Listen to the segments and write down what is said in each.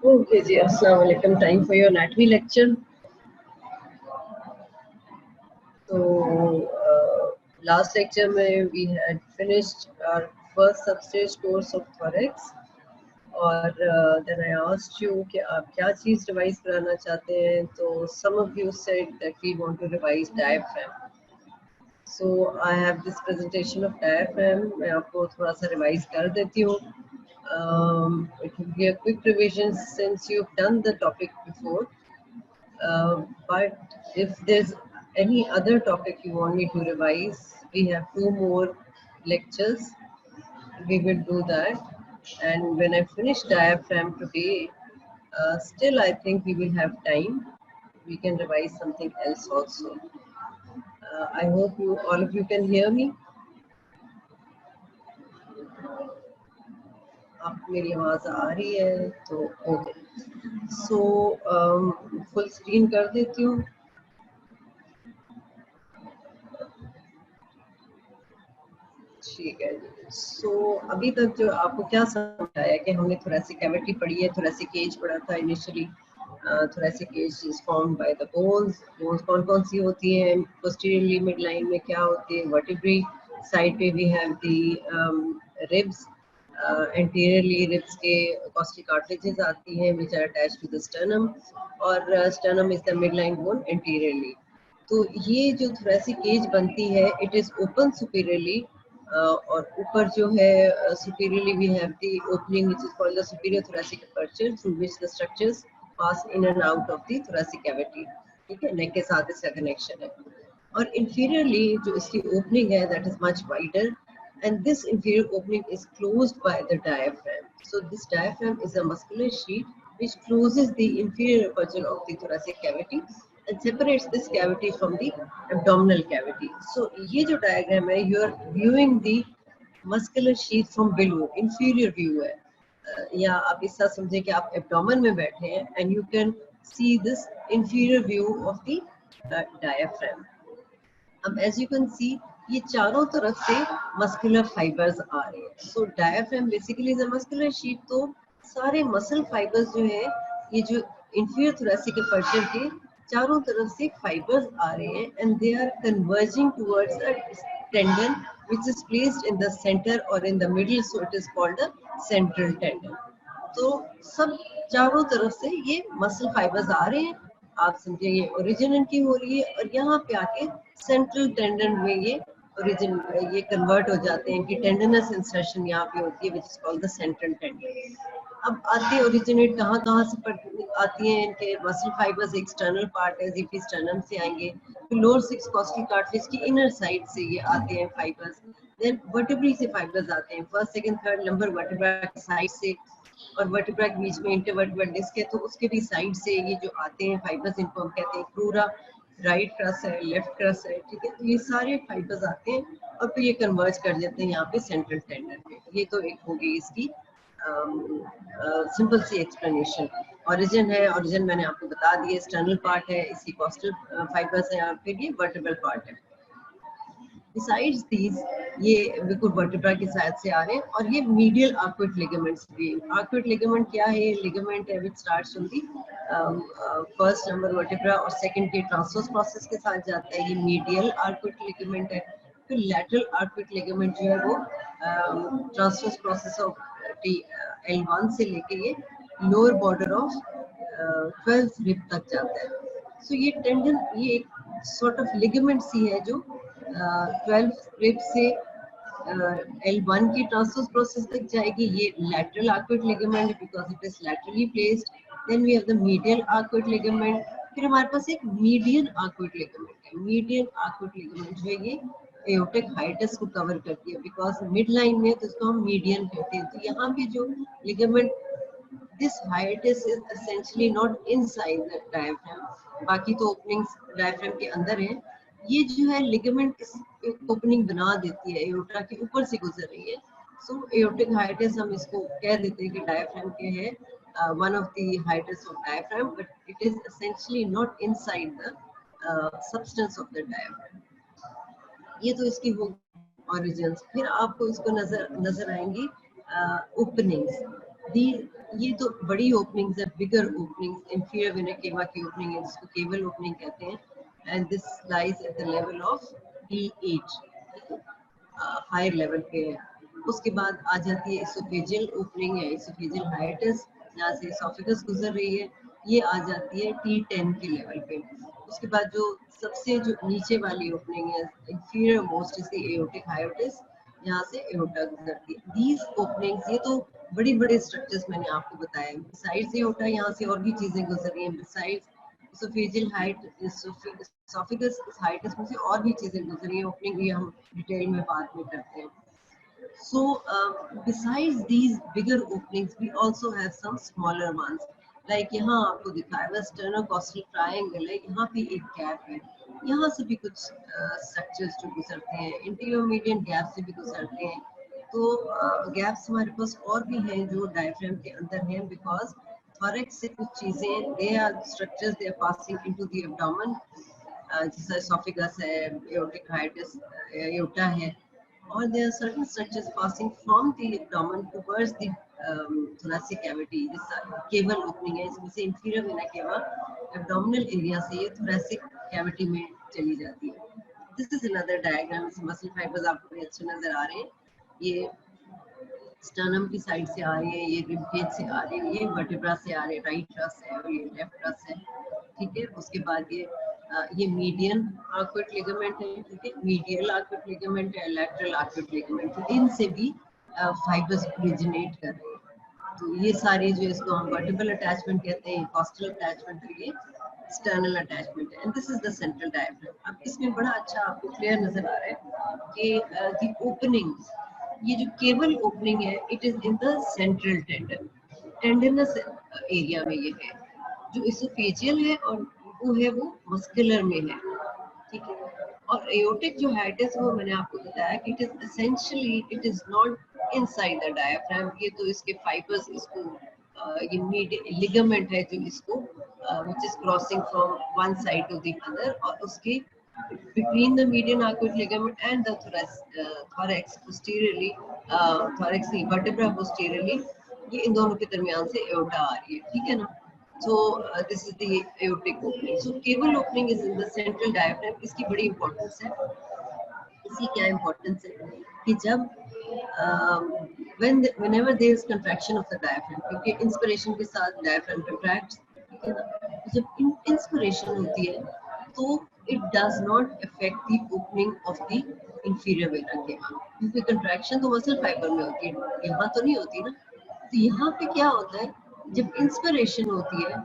Okay ji, Assalamu alaikum. Time for your anatomy lecture. So last lecture में we had finished our first substage course of thorax और then I asked you कि आप क्या चीज़ revise कराना चाहते हैं. तो some of you said that we want to revise diaphragm. So I have this presentation of diaphragm. मैं आपको थोड़ा सा रिवाइज कर देती हूँ. It will be a quick revision since you've done the topic before. But if there's any other topic you want me to revise, we have 2 more lectures. We will do that. And when I finish diaphragm today, still I think we will have time. We can revise something else also. I hope you all of you can hear me. आप मेरी आवाज़ आ रही है तो okay. So full screen कर देती हूँ. ठीक है. सो अभी तक जो आपको क्या समझ आया कि हमने थोरेसिक कैविटी पढ़ी है, थोरेसिक केज पढ़ा था initially. Thoracic cage is formed by the bones. Bones कौन कौन सी होती हैं, पोस्टीरियरली मिड लाइन में क्या होती है, वर्टिब्री साइड पे we have the ribs. Anteriorly ribs के कॉस्टिक कार्टिलेजेस आती हैं which are attached to the sternum और sternum is the mid line bone anteriorly. तो ये जो थोरेसिक केज बनती है इट इज ओपन सुपीरियरली और ऊपर जो है superiorly we have the opening which is called the superior thoracic aperture through which the structures pass in and out of the thoracic cavity. ठीक है, नेक के साथ इसका कनेक्शन है. और इंफीरियरली जो इसकी ओपनिंग है that is much wider and this inferior opening is closed by the diaphragm. So this diaphragm is a muscular sheet which closes the inferior aperture of the thoracic cavity and separates this cavity from the abdominal cavity. So ये जो diagram है, you are viewing the muscular sheath from below, inferior view है. या आप इस तरह समझे कि आप abdomen में बैठे हैं and you can see this inferior view of the diaphragm. अब as you can see ये चारों तरफ से मस्कुलर फाइबर्स आ रहे हैं. So diaphragm basically is a muscular sheet. तो सारे मसल फाइबर्स जो है ये जो इंफीरियर थोरेसिक अपर्चर के चारों तरफ से फाइबर्स आ रहे हैं and they are converging towards a tendon which is placed in the centre और in the middle. So it is called the central tendon. तो सब चारों तरफ से ये मसल फाइबर्स आ रहे हैं. आप समझे ये ओरिजिन इनकी हो रही है और यहाँ पे आके सेंट्रल टेंडन में ये ओरिजिन ये कन्वर्ट हो जाते हैं. इनकी टेंडनस इंसर्शन यहाँ पे होती है which is called the central tendon. अब आते ओरिजिनेट कहाँ से आती हैं इनके मसल फाइबर्स. एक्सटर्नल पार्ट है जीपी स्टर्नम से आएंगे. फिर लोअर 6 कॉस्टल कार्टिलेज की इनर साइड से ये आते हैं फाइबर्स. देन वर्टिब्री से फाइबर्स आते हैं first second third number vertebra की साइड से और वर्टिब्रा के बीच में इंटरवर्टिब्रल डिस्क है तो उसके भी साइड से ये जो आते हैं फाइबर्स इनको हम कहते हैं क्रूरा. राइट क्रस है, लेफ्ट क्रस है. ठीक है, तो ये सारे फाइबर्स आते हैं और फिर ये कन्वर्ज कर देते हैं यहाँ पे सेंट्रल टेंडन में. ये तो एक हो गई इसकी सिंपल सी एक्सप्लेनेशन. ओरिजिन है, ओरिजिन मैंने आपको बता दिया एक्सटर्नल पार्ट है, इसकी कॉस्टल फाइबर्स है और फिर ये वर्टिब्रल पार्ट है. Besides these, ये बिल्कुल वर्टिब्रा की साइड से आ रहे हैं और ये मीडियल आर्कुएट लिगामेंट्स भी. आर्कुएट लिगामेंट क्या है? लिगामेंट है which starts from the first number vertebra और सेकंड के ट्रांसवर्स प्रोसेस के साथ जाता है. ये मीडियल आर्कुएट लिगामेंट है. फिर लैटरल आर्कुएट लिगामेंट जो है वो ट्रांसवर्स प्रोसेस ऑफ L1 से लेके ये lower border of 12th rib तक जाता है. सो ये टेंडन ये एक सॉर्ट ऑफ लिगामेंट सी है जो 12th रिब से L1 की ट्रांसवर्स प्रोसेस तक जाएगी. ये lateral arcuate ligament because it is laterally placed. Then we have the medial arcuate ligament. फिर हमारे पास एक मीडियन आर्कुएट लिगामेंट है. मीडियन आर्कुएट लिगामेंट जो है ये एओर्टिक हाइटस को कवर करती है बिकॉज मिड लाइन में तो इसको हम मीडियन कहते हैं. तो यहाँ पे जो ligament this hiatus is essentially not inside the diaphragm. बाकी तो ओपनिंग्स डायफ्राम के अंदर हैं. ये जो है लिगामेंट ओपनिंग बना देती है एओर्टा के ऊपर से गुजर रही है. सो एओर्टिक हाइटस हम इसको कह देते हैं कि डायफ्राम के है one of the hiatus of diaphragm but it is essentially not inside the substance of the diaphragm. ये तो इसकी ओरिजिन्स. फिर आपको इसको नजर आएंगी ओपनिंग्स. दी ये तो बड़ी ओपनिंग्स है, बिगर ओपनिंग्स, इंफीरियर वेना केवा की ओपनिंग है जिसको केवल ओपनिंग कहते हैं, and this lies at the level of E8, higher level पे है। उसके बाद आ जाती है इसोफेजियल ओपनिंग है, इसोफेजियल हाइटस, यहाँ से इसोफेगस गुजर रही है, ये आ जाती है T10 के लेवल पे। उसके बाद जो सबसे जो नीचे वाली ओपनिंग है, inferior most is the aortic hiatus, यहाँ से एओर्टा गुजरती है। दीज ओपनिंग्स, ये तो बड़ी बड़े स्ट्रक्चर्स मैंने आपको बताया, बिसाइड्स एओर्टा यहाँ से और भी चीजें गुजर रही हैं, besides oesophageal height, oesophagus hiatus में से और भी चीजें गुजर रही हैं, ओपनिंग भी हम डिटेल में बाद में करते हैं। So besides these bigger openings, we also have some smaller ones. Like यहाँ आपको दिखाया हुआ sternocostal triangle है, यहाँ पे एक गैप है, यहाँ से भी कुछ स्ट्रक्चर्स जो गुजरते हैं, इंटीरियर गैप से भी गुजरते हैं। तो गैप्स हमारे पास और भी हैं जो डायफ्राम के अंदर हैं, बिकॉज थोरेक्स से कुछ चीजें, they are structures, they are passing into the abdomen, जैसे esophagus है, aortic hiatus, aorta है, or there are certain structures passing from the abdomen towards the thoracic cavity. This cable opening है, इसमें से inferior vena cava abdominal area से ये thoracic cavity में चली जाती है। This is another diagram. Muscle fibres आपको बड़े अच्छे नजर आ रहे हैं, ये स्टर्नम की साइड से आ रही है, ये रिबकेज से आ रही है, ये वर्टिब्रा से आ रही है, राइट ट्रस है और ये लेफ्ट ट्रस है, ठीक है। उसके बाद ये मीडियन आर्कुएट लिगामेंट है, ठीक है, मीडियल आर्कुएट लिगामेंट है, लैटरल आर्कुएट लिगामेंट है, इनसे भी फाइबर्स ओरिजिनेट कर रहे हैं। तो ये सारी जो इसको हम वर्टिब्रल अटैचमेंट कहते हैं, कॉस्टल अटैचमेंट, तो ये एक्सटर्नल अटैचमेंट है, and this is the central diaphragm. अब इसमें बड़ा अच्छा आपको क्लियर नजर आ रहा है कि द ओपनिंग, ये जो केबल ओपनिंग है, it is in the central tendon, tendon's area में ये है, जो इसोफेजियल है और वो है वो मस्कुलर में है, ठीक है। और एओर्टिक जो हाइटस वो मैंने आपको बताया कि it is essentially, it is not inside the diaphragm, ये तो इसके फाइबर्स इसको ये लिगामेंट है जो इसको which is crossing from one side to the other, और उसके between the median arcuate ligament and the thorax posteriorly, thorax नहीं, vertebra posteriorly, ये इन दोनों के दरमियान से एओर्टा आ रही है, ठीक है ना। So this is the aortic opening. So cable opening is in the central diaphragm. इसकी बड़ी इंपॉर्टेंस है। इसकी क्या इंपॉर्टेंस है कि जब whenever there is contraction of the diaphragm, क्योंकि इंस्पिरेशन के साथ डायफ्राम कंट्रैक्ट्स, ठीक है ना, जब इंस्पिरेशन होती है तो it does not affect the opening of the inferior vena cava, क्योंकि कंट्रैक्शन तो मसल फाइबर में होती है, यहाँ तो नहीं होती ना। तो यहाँ पे क्या होता है, जब इंस्पिरेशन होती है,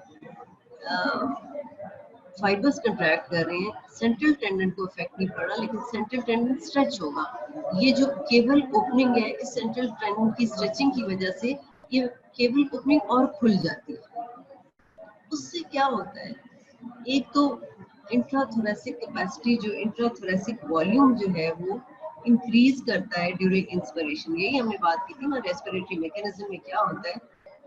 फाइबर्स कंट्रैक्ट कर रहे हैं, सेंट्रल टेंडन को इफेक्ट नहीं पड़ रहा, लेकिन सेंट्रल टेंडन स्ट्रेच होगा। ये जो केबल ओपनिंग है, इस सेंट्रल टेंडन की स्ट्रेचिंग की वजह से ये केबल ओपनिंग और खुल जाती है। उससे क्या होता है, एक तो इंट्राथोरेसिक कैपेसिटी, जो इंट्राथोरेसिक वॉल्यूम जो है वो इंक्रीज करता है ड्यूरिंग इंस्पिरेशन। यही हमने बात की थी ना, रेस्पिरेटरी मैकेनिज्म में क्या होता है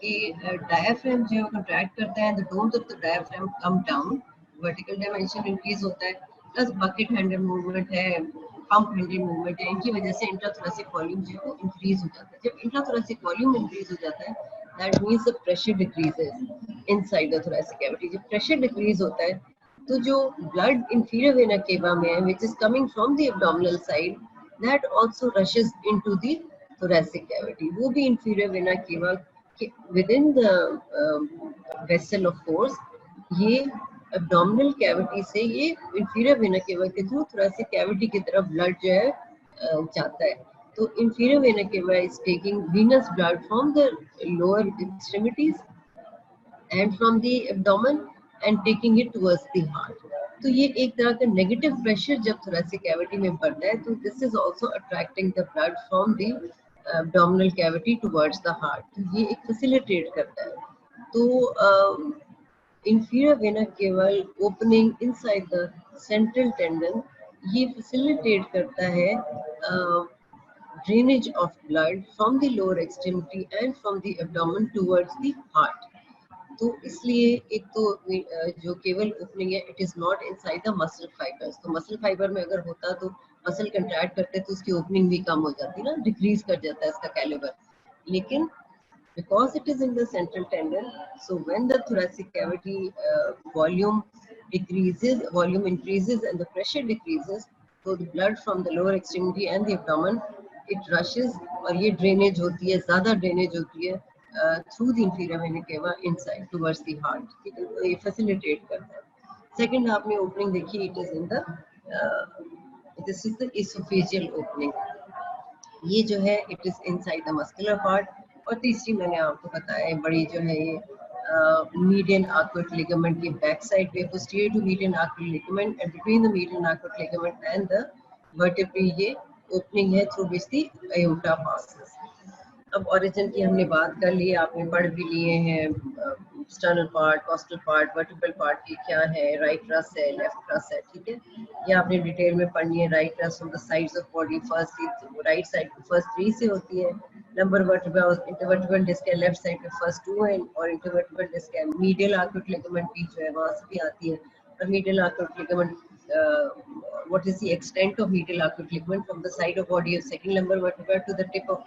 कि डायफ्राम जो कंट्रैक्ट करता है, the domes of the diaphragm come down, vertical dimension increase होता है, प्लस बकेट हैंडल मूवमेंट है, पंप हैंडल मूवमेंट है, इनकी वजह से इंट्राथोरेसिक वॉल्यूम जो है वो इंक्रीज हो जाता है। जब इंट्राथोरेसिक वॉल्यूम इंक्रीज हो जाता है, that means the pressure decreases inside the thoracic cavity. जब प्रेशर डिक्रीज होता है तो जो ब्लड इंफीरियर वेना केवा में है, which is coming from the abdominal side, that also rashes into the thoracic cavity, वो भी inferior vena cava within the vessel of course, ये abdominal cavity से ये inferior vena cava के थ्रू thoracic cavity की तरफ blood जो है जाता है। तो inferior vena cava is taking venous blood from the lower extremities and from the abdomen and taking it towards the heart. तो ये एक तरह का नेगेटिव प्रेशर जब thoracic cavity में बढ़ता है, तो this is also attracting the blood from the abdominal cavity towards the heart. तो ये एक facilitate करता है। तो inferior vena cava opening inside the central tendon, ये facilitate करता है drainage of blood from the lower extremity and from the abdomen towards the heart. तो इसलिए एक तो जो केवल ओपनिंग है, it is not inside the muscle fibres. तो मसल फाइबर में अगर होता तो मसल कंट्रैक्ट करते तो उसकी ओपनिंग भी कम हो जाती ना, डिक्रीज कर जाता है इसका कैलिबर। लेकिन because it is in the central tendon. So when the thoracic cavity volume increases and the pressure decreases, so the blood from the lower extremity and the abdomen, it rushes, और ये drainage होती है, ज़्यादा drainage होती है through the inferior vena cava inside towards the heart, ठीक है, तो ये facilitate करता है. Second आपने opening देखी, it is in the this is the esophageal opening. ये जो है it is inside the muscular part. और तीसरी मैंने आपको बताया है बड़ी जो है ये मीडियन आर्कुएट लिगामेंट की बैक साइड पे, posterior to median arcuate ligament and between the median arcuate ligament and the vertebrae ये ओपनिंग है through which the aorta passes. अब ओरिजिन की हमने बात कर ली, आपने पढ़ भी लिए हैं sternal part, costal part, vertebral part की क्या है, राइट रस है, लेफ्ट रस है, ठीक है, ये आपने डिटेल में पढ़नी है. राइट रस on the sides of body, first right side first 3 से होती है, नंबर वर्टिब्रा इंटरवर्टिब्रल डिस्क है लेफ्ट साइड पे फर्स्ट 2 है, और इंटरवर्टिब्रल डिस्क है मीडियल आर्कुएट लिगामेंट भी जो है वहां से भी आती है. और medial arcuate ligament what is the extent of medial arcuate ligament from the side of body of second lumbar vertebra to the tip of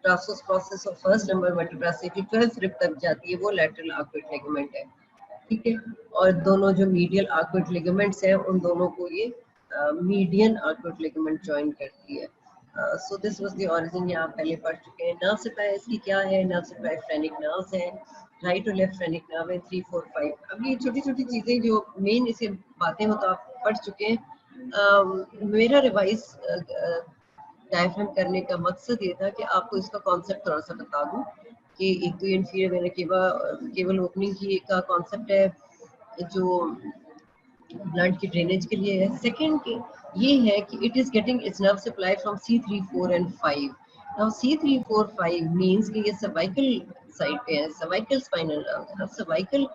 tarsus process of first lumbar vertebra से जो 12th rib तक जाती है वो lateral arcuate ligament है, ठीक है. और दोनों जो medial arcuate ligaments हैं उन दोनों को ये median arcuate ligament join करती है. So this was the origin, ये आप पहले पढ़ चुके हैं. nerve supply इसकी क्या है, nerve supply phrenic nerves है, राइट और लेफ्ट phrenic nerve है 3, 4, 5. अब ये छोटी छोटी चीजें जो मेन इसे बातें हो तो आप पढ़ चुके हैं. मेरा रिवाइज डायफ्राम करने का मकसद ये था कि आपको इसका कॉन्सेप्ट थोड़ा सा बता दूं कि एक तो इंफीरियर वेना केवल ओपनिंग की का कॉन्सेप्ट है जो ब्लड की ड्रेनेज के लिए है. सेकंड ये है कि it is getting its nerve supply from C3, 4 and 5. Now C3, 4, 5 means कि ये सर्वाइकल साइड पे है, सर्वाइकल स्पाइनल नर्व. सर्वाइकल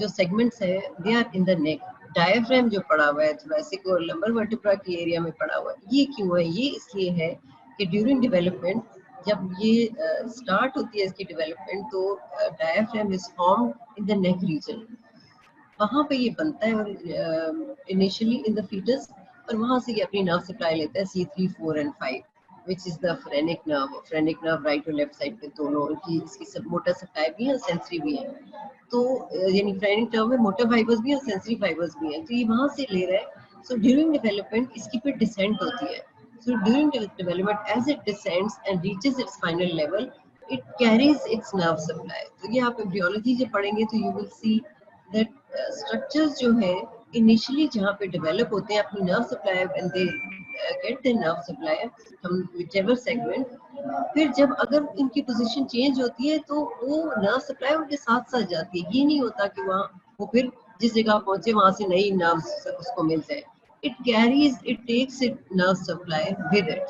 जो सेगमेंट्स है they are in the neck. Diaphragm जो पड़ा हुआ है थोरैसिक और लंबर वर्टिब्रा की एरिया में पड़ा हुआ है. ये क्यों है? ये इसलिए है कि ड्यूरिंग डेवलपमेंट जब ये स्टार्ट होती है इसकी डेवलपमेंट तो diaphragm is formed in the neck region. वहाँ पे ये बनता है इनिशियली इन द फीटस, और वहाँ से ये अपनी नर्व सप्लाई लेता है C3, 4 and 5 which is the phrenic nerve. Phrenic nerve right और लेफ्ट साइड पे दोनों की इसकी सब मोटर सप्लाई भी है, सेंसरी भी है. तो यानी फ्रेनिक नर्व में मोटर फाइबर्स भी है, सेंसरी फाइबर्स भी है, तो ये वहाँ से ले रहा है. सो ड्यूरिंग डेवलपमेंट इसकी फिर डिसेंट होती है. So during development as it descends and reaches its final level it carries its nerve supply. तो ये आप एम्ब्रियोलॉजी जब पढ़ेंगे तो you will see that structures जो है initially जहाँ पे develop होते हैं अपनी nerve supply and they get the nerve supply from whichever segment, फिर जब अगर इनकी position change होती है तो वो nerve supply उनके साथ साथ जाती है. ये नहीं होता कि वहाँ वो फिर जिस जगह पहुंचे वहाँ से नई nerves उसको मिल जाए. It takes its nerve supply with it.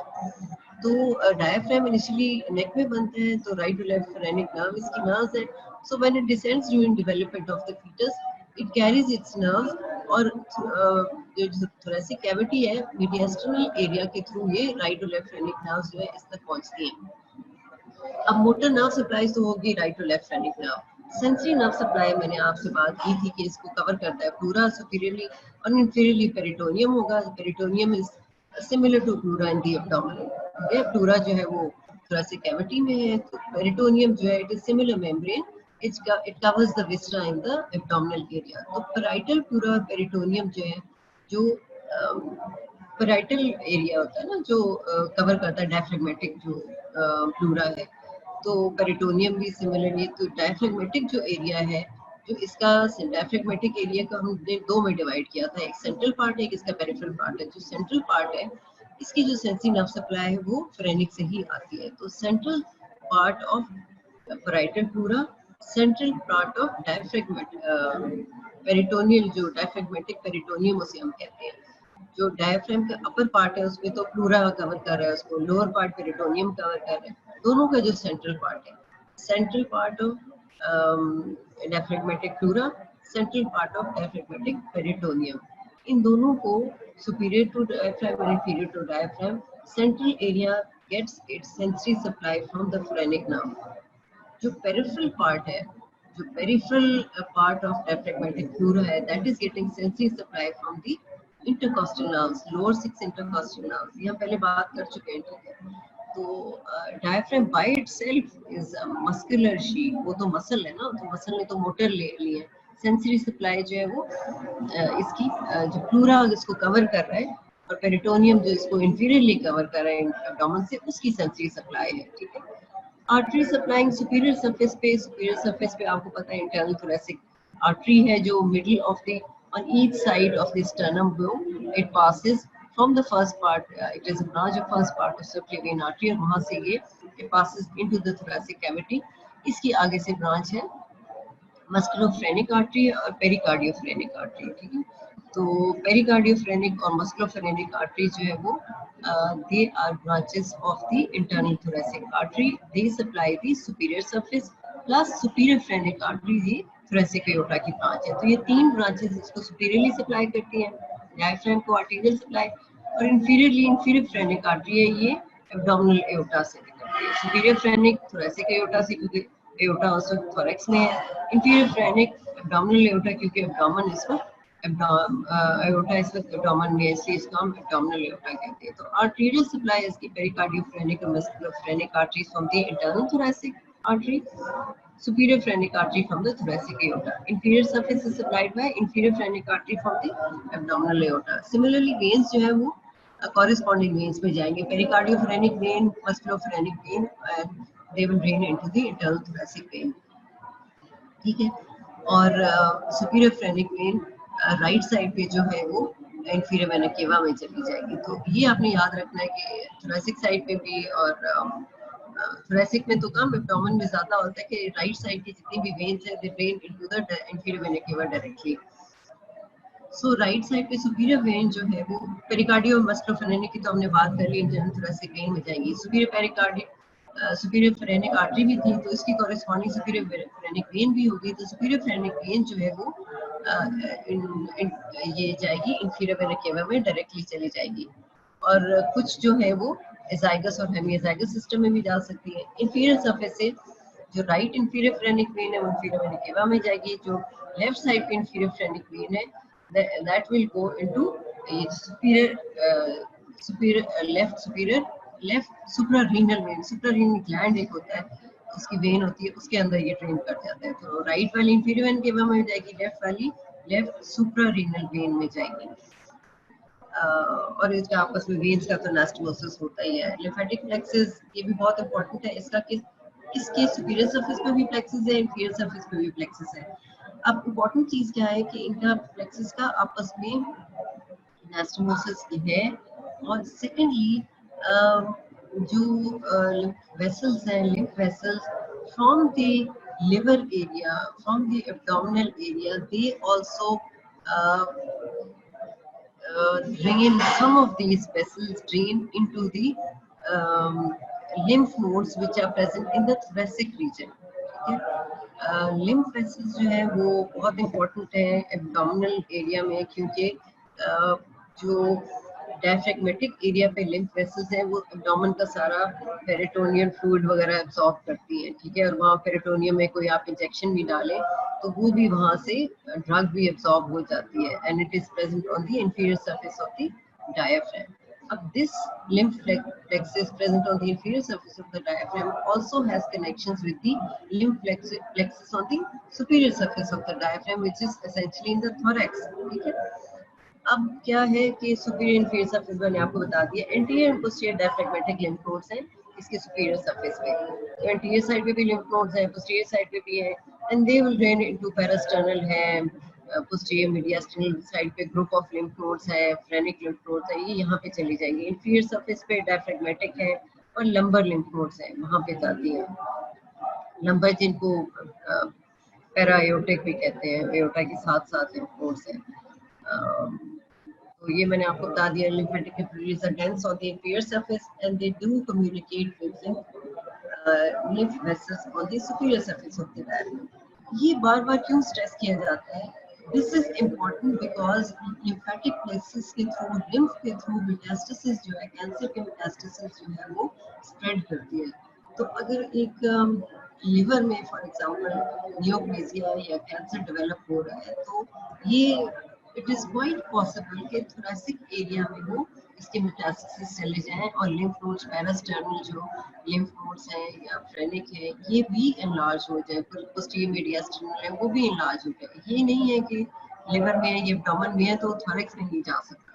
तो डायफ्राम इनिशियली नेक में बनते हैं तो right to left phrenic nerve इसकी नर्व्स है. So when it descends during development of the foetus it carries its nerves, और जो थोरेसिक कैविटी है मीडियस्टर्नल एरिया के थ्रू ये right to left phrenic nerves जो है इस तक पहुंचती हैं. अब मोटर नर्व सप्लाई तो होगी right to left phrenic nerve. Sensory nerve supply मैंने आपसे बात की थी कि इसको कवर करता है पूरा सुपीरियरली और इंफीरियरली पेरिटोनियम होगा. Peritoneum is similar to pleura in the abdomen. ये प्लूरा जो है वो थोरेसिक कैविटी में है, तो पेरिटोनियम जो है it is similar membrane. it covers the viscera in the abdominal area. तो parietal पूरा पेरिटोनियम जो है जो पैराइटल एरिया होता है ना जो कवर करता है डायफ्रेगमेटिक जो प्लूरा है, तो पेरिटोनियम भी सिमिलरली. तो डायफ्रेगमेटिक जो एरिया है जो इसका डायफ्रेगमेटिक एरिया का हमने 2 में डिवाइड किया था, एक सेंट्रल पार्ट है, एक इसका पेरिफेरल पार्ट है. जो सेंट्रल पार्ट है इसकी जो सेंसरी नर्व सप्लाई है वो फ्रेनिक से ही आती है. तो central part of parietal pleura, central part of diaphragmatic peritoneal जो डायफ्रेगमेटिक पेरिटोनियम उसे हम कहते हैं. जो डायफ्राम का अपर पार्ट है उसमें तो प्लूरा कवर कर रहा है उसको, लोअर पार्ट पेरिटोनियम कवर कर रहा है. दोनों का जो सेंट्रल पार्ट है, central part of diaphragmatic pleura, central part of diaphragmatic peritoneum, इन दोनों को सुपीरियर टू डायफ्राम और inferior to diaphragm central area gets its sensory supply from the phrenic nerve. जो पेरिफेरल पार्ट है, जो peripheral part of diaphragmatic pleura है, that is getting sensory supply from the intercostal nerves, lower 6 intercostal nerves, ये हम पहले बात कर चुके हैं, ठीक है। तो diaphragm by itself is a muscular sheet, वो तो मसल है ना, तो मसल ने तो मोटर ले ली है। सेंसरी सप्लाई जो है वो इसकी जो प्लूरा जिसको कवर कर रहा है और पेरिटोनियम जो इसको इंफीरियरली कवर कर रहा है एब्डोमेन से, उसकी सेंसरी सप्लाई है, ठीक है। आर्टरी सप्लाइंग सुपीरियर सरफेस पे आपको पता है इंटरनल थोरेसिक आर्टरी है जो middle of the on each side of the sternum bone it passes from the first part, it is a branch of first part of subclavian artery और वहां से ये it passes into the thoracic cavity। इसकी आगे से branch है मस्कुलोफ्रेनिक artery और पेरिकार्डियोफ्रेनिक artery, ठीक है। तो पेरिकार्डियोफ्रेनिक और मस्कुलोफ्रेनिक आर्टरी जो है वो they are branches of the internal thoracic artery, they supply the superior surface plus superior phrenic artery ये थोरेसिक एओर्टा की ब्रांच है। तो ये तीन ब्रांचेस इसको सुपीरियरली सप्लाई करती हैं, डायफ्राम को आर्टेरियल सप्लाई, और इंफीरियरली इंफीरियर फ्रेनिक आर्टरी है ये एब्डोमिनल एओर्टा से निकलती है। सुपीरियर फ्रेनिक थोरेसिक एओर्टा से, क्योंकि एओर्टा आल्सो थोरैक्स में है। इंफीरियर फ्रेनिक एब्डोमिनल एओर्टा, क्योंकि एब्डोमेन इस वक्त एओर्टा इस वक्त एब्डोमेन में, इसलिए इसको हम एब्डोमिनल एओर्टा कहते हैं। तो आर्टेरियल सप्लाई इसकी पेरिकार्डियोफ्रेनिक और musculophrenic arteries from the internal thoracic artery, superior phrenic artery from the thoracic aorta. Inferior surface is supplied by inferior phrenic artery from the abdominal aorta. Similarly, veins जो है वो corresponding veins में जाएंगे, pericardiophrenic vein, musculophrenic vein, and they will drain into the internal thoracic vein, ठीक है। और superior phrenic vein right side पे जो है वो inferior vena cava में चली जाएगी। तो ये आपने याद रखना है कि thoracic साइड पे भी और थोरेसिक में तो कम, एब्डोमेन में ज्यादा होता है कि राइट साइड की जितनी भी वेन्स है they drain into the inferior vena cava directly. So right side पे सुपीरियर वेन जो है वो पेरिकार्डियो मस्कुलोफ्रेनिक की तो हमने बात कर ली, इंटरनल थोरेसिक वेन में जाएंगी। Superior pericardio superior phrenic artery भी थी तो इसकी कॉरेस्पॉन्डिंग सुपीरियर फ्रेनिक वेन भी होगी। तो सुपीरियर फ्रेनिक वेन जो है वो ये जाएगी इंफीरियर वेना केवा में डायरेक्टली चली जाएगी। और कुछ जो है वो एजाइगस और हेमिएजाइगस सिस्टम में भी जा सकती है। इंफीरियर सरफेस से जो राइट इंफीरियर फ्रेनिक वेन है वो इंफीरियर वेना केवा में जाएगी, जो लेफ्ट साइड पे इंफीरियर फ्रेनिक वेन है that will go into a left suprarenal vein। suprarenal gland एक होता है, उसकी वेन होती है, उसके अंदर ये ट्रेन कर जाता है। तो राइट वाली इंफीरियर वेन केवा में जाएगी, लेफ्ट वाली लेफ्ट सुप्रारेनल वेन में जाएगी। और इसका आपस में वेन्स का तो एनास्टोमोसिस होता ही है। लिम्फेटिक प्लेक्सेस ये भी बहुत इंपॉर्टेंट है, इसका इसके सुपीरियर सरफेस पे भी प्लेक्सेस है, इंफीरियर सरफेस पे भी प्लेक्सेस है। अब इम्पोर्टेंट चीज क्या है कि इनका प्लेक्सेस का आपस में एनास्टोमोसिस है। और सेकेंडली जो वेसल्स हैं, lymph vessels from the liver area, from the abdominal area, they also drain, some of these vessels drain into the lymph nodes which are present in the thoracic region, ठीक है। lymph vessels जो है वो बहुत important है abdominal area में, क्योंकि जो डायफ्रेगमेटिक एरिया पे लिम्फ वेसल्स हैं वो एब्डोमेन का सारा पेरिटोनियम फ्लूइड वगैरह एब्जॉर्ब करती है, ठीक है। और वहाँ पेरिटोनियम में कोई आप इंजेक्शन भी डालें तो वो भी वहाँ से ड्रग भी एब्जॉर्ब हो जाती है, and it is present on the inferior surface of the diaphragm. अब this lymph plexus present on the inferior surface of the diaphragm also has connections with the lymph plexus on the superior surface of the diaphragm, which is essentially in the thorax, ठीक है। अब क्या है कि superior inferior surface मैंने आपको बता दिया, anterior and posterior diaphragmatic lymph nodes हैं इसके सुपीरियर सरफेस पे। तो एंटीरियर साइड पे भी लिम्फ नोड्स हैं, पोस्टीरियर साइड पे भी है, and they will drain into parasternal है, पोस्टीरियर मीडियास्टर्नल साइड पे ग्रुप ऑफ लिम्फ नोड्स है, फ्रेनिक लिम्फ नोड्स है, ये यहाँ पे चली जाएंगी। इंफीरियर सरफेस पे डायफ्रेगमेटिक है और लंबर लिम्फ नोड्स है, वहाँ पे जाती है। लंबर जिनको पैरा एओर्टिक भी कहते हैं, एओर्टा के साथ साथ लिम्फ नोड्स हैं। तो ये मैंने आपको बता दिया, lymphatic capillaries are dense on the inferior surface and they do communicate with lymph vessels on the superior surface of the diaphragm। ये बार-बार क्यों स्ट्रेस किया जाता है? This is important because lymphatic plexus के थ्रू, lymph के through metastasis जो है, कैंसर के मेटास्टेसिस जो है वो स्प्रेड करती है। तो अगर एक लिवर में फॉर एग्जांपल नियोप्लेजिया या कैंसर डेवलप हो रहा है तो ये इट इज क्वाइट पॉसिबल कि थोरेसिक एरिया में वो इसके मेटास्टेसिस चले जाएं और लिम्फ नोड्स पैरास्टर्नल जो लिम्फ नोड्स हैं या फ्रेनिक है ये भी एनलार्ज हो जाए, पोस्टीरियर मीडियास्टर्नल है वो भी एनलार्ज हो जाए। ये नहीं है कि लिवर में है ये एब्डोमेन में है तो थोरेक्स में नहीं जा सकता।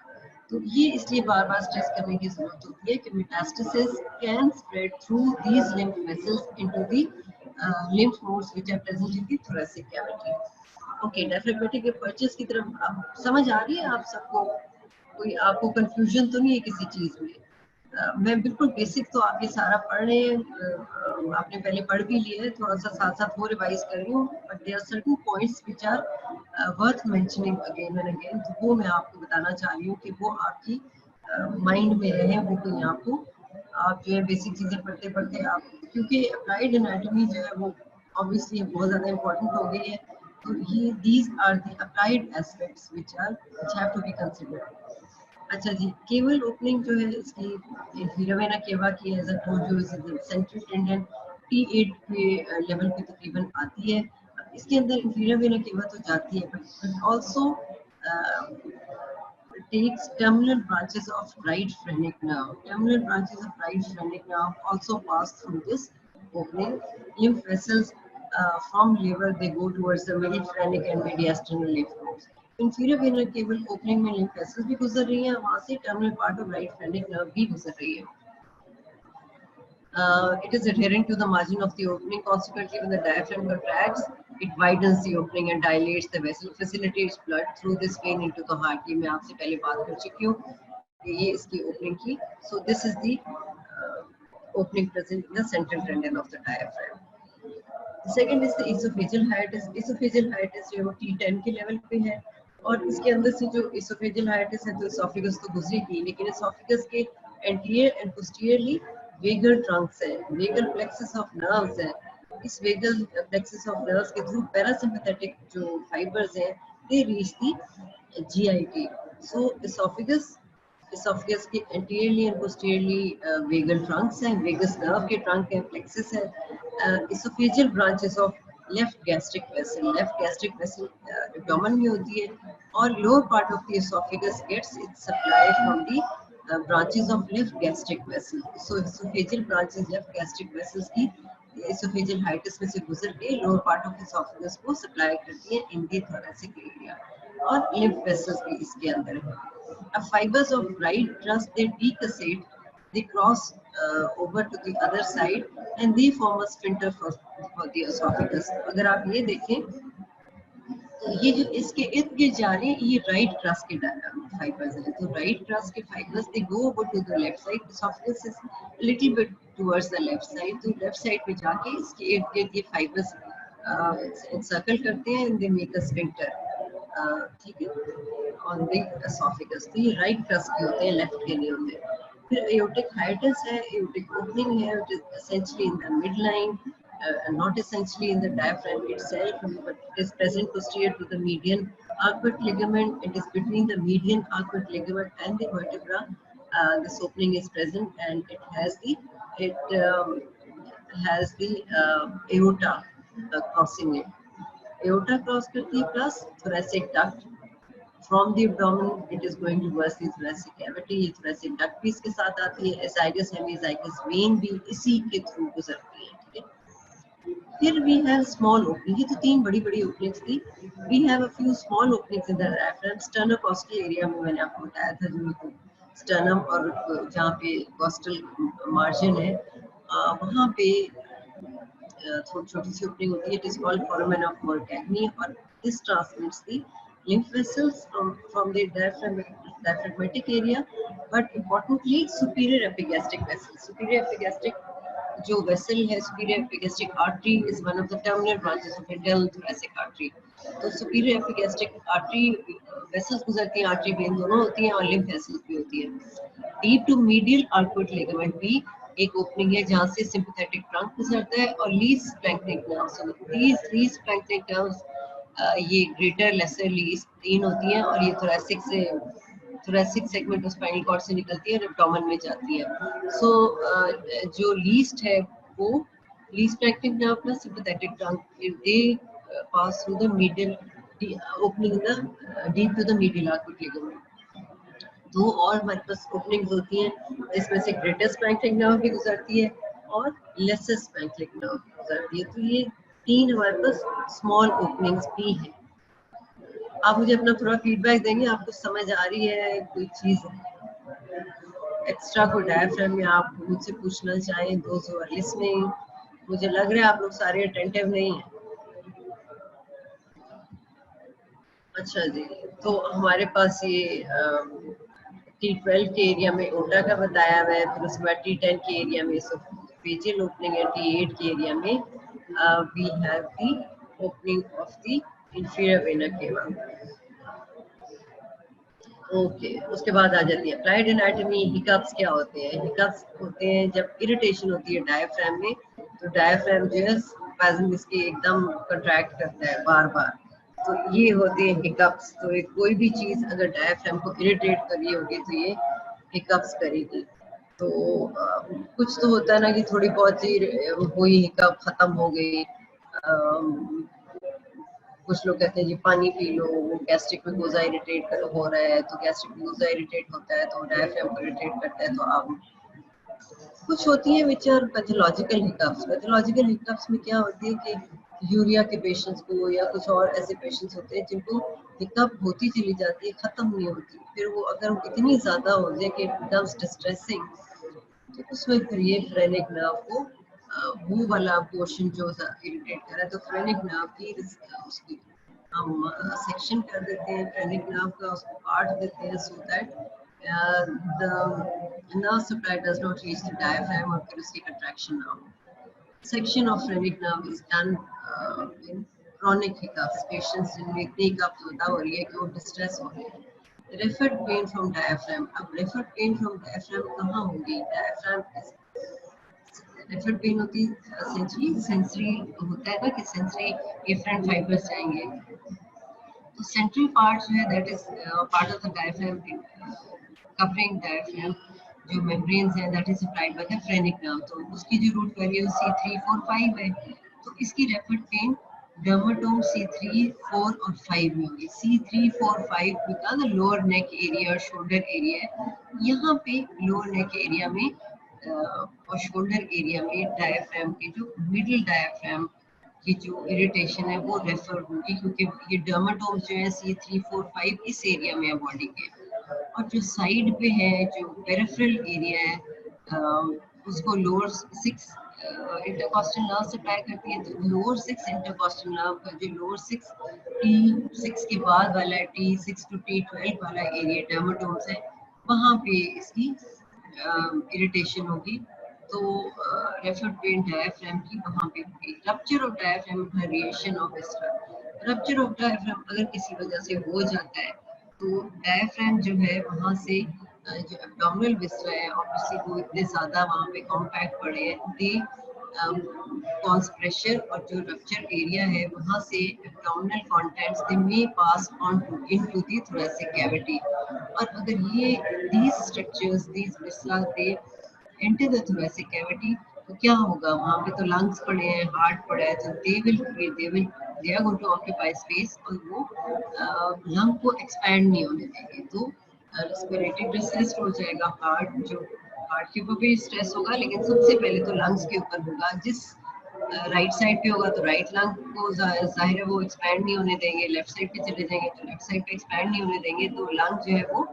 तो ये इसलिए बार बार स्ट्रेस करने की जरूरत होती है कि metastasis can spread through these lymph vessels into the lymph nodes which are present in the thoracic cavity. Okay, diaphragmatic apertures की तरफ अब समझ आ रही है आप सबको? कोई आपको कंफ्यूजन तो नहीं है किसी चीज में? मैं बिल्कुल बेसिक तो आप ये सारा पढ़ रहे हैं, आपने पहले पढ़ भी लिया है, थोड़ा सा साथ साथ वो रिवाइज कर रही हूँ, but there are certain points which are worth mentioning again and again, तो वो मैं आपको बताना चाह रही हूँ कि वो आपकी माइंड में रहे, वो कोई आपको आप जो है बेसिक चीजें पढ़ते पढ़ते आप, क्योंकि अप्लाइड एनाटॉमी जो है वो ऑब्वियसली बहुत ज्यादा इंपॉर्टेंट हो गई है, तो ये these are the applied aspects which have to be considered. अच्छा जी, केवल ओपनिंग जो है इसकी इंफीरियर वेना केवा की as I told you is central tendon T8 के लेवल पे तकरीबन आती है। इसके अंदर इंफीरियर वेना केवा तो जाती है but also takes terminal branches of right phrenic nerve. Terminal branches of right phrenic nerve also pass through this opening. Lymph vessels from liver they go towards the middle phrenic and mediastinal lymph nodes. Inferior vena cava opening में lymph vessels भी गुजर रही हैं, वहाँ से terminal part of right phrenic nerve भी गुजर रही है. It is adherent to the margin of the opening. Consequently, when the diaphragm contracts, it widens the opening and dilates the vessel, facilitates blood through this vein into the heart. ये मैं आपसे पहले बात कर चुकी हूँ कि ये इसकी opening की. So this is the opening present in the central tendon of the diaphragm. The second is the esophageal hiatus. Esophageal hiatus जो है वो T10 के लेवल पे है और इसके अंदर से जो esophageal hiatus है तो esophagus तो गुजरेगी, लेकिन esophagus के anterior and posteriorly vagal trunks है, vagal plexus of nerves है. इस vagal plexus of nerves के through parasympathetic जो fibers हैं, they reach the GIT. So esophagus के anteriorly and posteriorly vagal trunks हैं, vagus nerve के trunk है, plexus है, esophageal branches of left gastric vessel abdomen में होती है और lower part of the esophagus gets its supply from the branches of left gastric vessel. So esophageal branches left gastric vessels की esophageal hiatus में से गुजर के lower part of esophagus को supply करती है in the thoracic area और lymph vessels भी इसके अंदर है. Fibers of right crust they decussate, they cross over to the other side and they form a sphincter for the esophagus. अगर आप ये देखें तो ये जो इसके इर्द गिर्द जा रहे हैं ये राइट क्रस्ट के फाइबर्स हैं, तो राइट क्रस्ट के fibres they go over to the left side, esophagus is little bit towards the left side, तो लेफ्ट साइड पे जाके इसके इर्द गिर्द ये फाइबर्स सर्कल करते हैं and they make a sphincter, ठीक है, on the esophagus. तो ये राइट क्रस्ट के होते हैं, लेफ्ट के नहीं होते. फिर aortic hiatus है, aortic opening है, it is essentially in the midline, not essentially in the diaphragm itself, but it is present posterior to the median arcuate ligament. It is between the median arcuate ligament and the vertebra. This opening is present, and it has the aorta crossing it. Aorta cross करती है plus thoracic duct. From the abdomen, it is going towards the thoracic cavity. ये thoracic duct भी इसके साथ आती है. Azygous hemizygous vein भी इसी के through गुजरती है. ठीक है. फिर we have small opening. ये तो तीन बड़ी बड़ी openings थी. We have a few small openings in the diaphragm. Sternocostal area में मैंने आपको बताया था जो sternum और जहाँ पे costal margin है वहाँ पे छोटी सी opening होती है. It is called foramen of Morgagni और this transmits the lymph vessels from the diaphragmatic area, but importantly superior epigastric vessels. Superior epigastric जो vessel है, superior epigastric artery is one of the terminal branches of internal thoracic artery. तो superior epigastric artery vessels गुजरती हैं, artery vein दोनों होती हैं और lymph vessels भी होती हैं. Deep to medial arcuate ligament भी एक ओपनिंग है जहाँ से sympathetic trunk गुजरता है और least splanchnic nerves. So these least splanchnic nerves ये ग्रेटर लेसर लीस्ट तीन होती हैं और ये थोरेसिक सेगमेंट स्पाइनल कॉर्ड से निकलती है और एब्डोमेन में जाती है. सो जो लीस्ट है वो least splanchnic nerve plus sympathetic trunk, they pass through the medial opening the deep to the medial arcuate ligament. दो और हमारे पास ओपनिंग्स होती हैं जिसमें से ग्रेटर स्पैंक्लिक नर्व भी गुजरती है और लेसर स्पैंक्लिक नर्व गुजरती है। तो ये तीन हमारे पास स्मॉल ओपनिंग्स भी हैं। आप मुझे अपना थोड़ा फीडबैक देंगे, आपको समझ आ रही है कोई चीज एक्स्ट्रा कोई डायफ्राम में आप मुझसे पूछना चाहें? दोस्त हु आर लिसनिंग, मुझे लग रहा है आप लोग सारे अटेंटिव नहीं हैं। अच्छा जी, तो हमारे पास ये T12 के एरिया में ओटा का बताया हुआ है, फिर उसके बाद T10 के एरिया में फेजियल ओपनिंग है, T8 के एरिया में we have the opening of the inferior vena cava. Okay, उसके बाद आ जाती है अप्लाइड एनाटॉमी। हिकअप्स क्या होते हैं? हिकअप्स होते हैं जब इरिटेशन होती है डायफ्राम में, तो डायफ्राम जो है स्पैज़म इसके एकदम कंट्रैक्ट करता है बार बार, तो ये होते हैं हिकअप्स। तो कोई भी चीज अगर डायफ्राम को इरिटेट कर रही होगी तो ये हिकअप्स करेगी। तो कुछ तो होता है ना कि थोड़ी बहुत ही हुई, हिकअप खत्म हो गई, कुछ लोग कहते हैं जी पानी P low, gastric mucosa irritate हो रहा है, तो गैस्ट्रिक म्यूकोसा इरिटेट होता है तो डायफ्राम को इरिटेट करता है। तो आप कुछ होती है which are pathological hiccups. Pathological hiccups में क्या होती है कि यूरिया के पेशेंट्स को या कुछ और ऐसे पेशेंट्स होते हैं जिनको हिकअप होती चली जाती है, खत्म नहीं होती, फिर वो अगर इतनी ज्यादा हो जाए कि इट बिकम्स डिस्ट्रेसिंग, तो उसमें फिर ये फ्रेनिक नर्व को वो वाला पोर्शन जो इरिटेट कर रहा है, तो फ्रेनिक नर्व की उसकी हम सेक्शन कर देते हैं, फ्रेनिक नर्व का उसको काट देते हैं, so that the nerve supply does not reach the diaphragm और फिर उसकी contraction ना हो। Section of phrenic nerve is done in chronic hiccups, patients जिनमें इतनी hiccups होता हो रही है कि वो distress हो रहे हैं। Referred pain from diaphragm, अब referred pain from diaphragm कहाँ होगी? diaphragm referred pain होती sensory होता है ना कि sensory efferent fibers जाएंगे, तो सेंट्रल पार्ट जो है that is part of the diaphragm, covering diaphragm, जो मेम्ब्रेन्स हैं that is supplied by the phrenic nerve. तो उसकी जो रूट वैल्यू C3, 4, 5 है, तो इसकी रेफर्ड पेन डर्माटोम C3, 4 और 5 में होगी। C3, 4, 5 का द लोअर नेक एरिया और शोल्डर एरिया है। यहाँ पे लोअर नेक एरिया में और शोल्डर एरिया में डायफ्राम के जो मिडिल डायफ्राम की जो इरिटेशन है वो रेफर होगी, क्योंकि ये डर्माटोम्स जो है C3, 4, 5 इस एरिया में है बॉडी के, और जो साइड पे है जो पेरिफेरल एरिया है उसको लोअर 6 इंटरकॉस्टल नर्व सप्लाई करती है। तो लोअर 6 इंटरकॉस्टल नर्व का जो लोअर 6 T6 के बाद वाला है, T6 to T12 वाला एरिया डर्माटोम्स है, वहाँ पे इसकी इरिटेशन होगी। तो रेफर्ड पेन डायफ्राम की वहाँ पे होगी। Rupture of diaphragm, variation of viscera. Rupture of diaphragm अगर किसी वजह से हो जाता है तो डायफ्राम जो है वहाँ से जो एब्डोमिनल विस्रा है, ऑब्वियसली वो इतने ज़्यादा वहाँ पे कॉम्पैक्ट पड़े हैं, दे कॉज प्रेशर, और जो रप्चर एरिया है वहाँ से abdominal contents they may pass on to into the thoracic cavity. और अगर ये these structures, these viscera, they enter the thoracic cavity, तो क्या होगा? वहाँ पे तो लंग्स पड़े हैं, हार्ट पड़ा है, तो they are going to occupy space, और वो लंग को एक्सपैंड नहीं होने देंगे, तो रेस्पिरेटरी डिस्ट्रेस हो जाएगा। हार्ट के ऊपर भी स्ट्रेस होगा, लेकिन सबसे पहले तो लंग्स के ऊपर होगा। जिस राइट साइड पे होगा तो राइट लंग को जाहिर है वो एक्सपैंड नहीं होने देंगे, लेफ्ट साइड पे चले जाएंगे तो लेफ्ट साइड पे एक्सपैंड नहीं होने देंगे, तो लंग जो है वो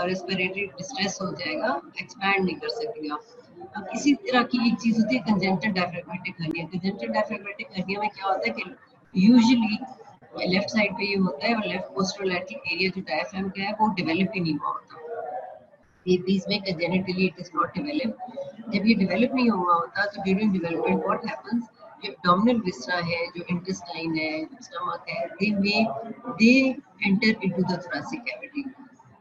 रेस्पिरेटरी डिस्ट्रेस हो जाएगा, एक्सपैंड नहीं कर सकेगा। अब इसी तरह की एक चीज होती है congenital diaphragmatic hernia. Congenital diaphragmatic hernia में क्या होता है कि यूजुअली लेफ्ट साइड पे ये होता है, और लेफ्ट पोस्टरोलैटरल एरिया जो डायफ्राम का है वो डेवलप ही नहीं हुआ होता। These में congenitally it is not developed. जब ये डेवलप नहीं हुआ होता तो ड्यूरिंग डेवलपमेंट व्हाट हैपेंस, जो एब्डोमिनल विस्रा है, जो इंटेस्टाइन है, स्टमक है, they enter into the thoracic cavity.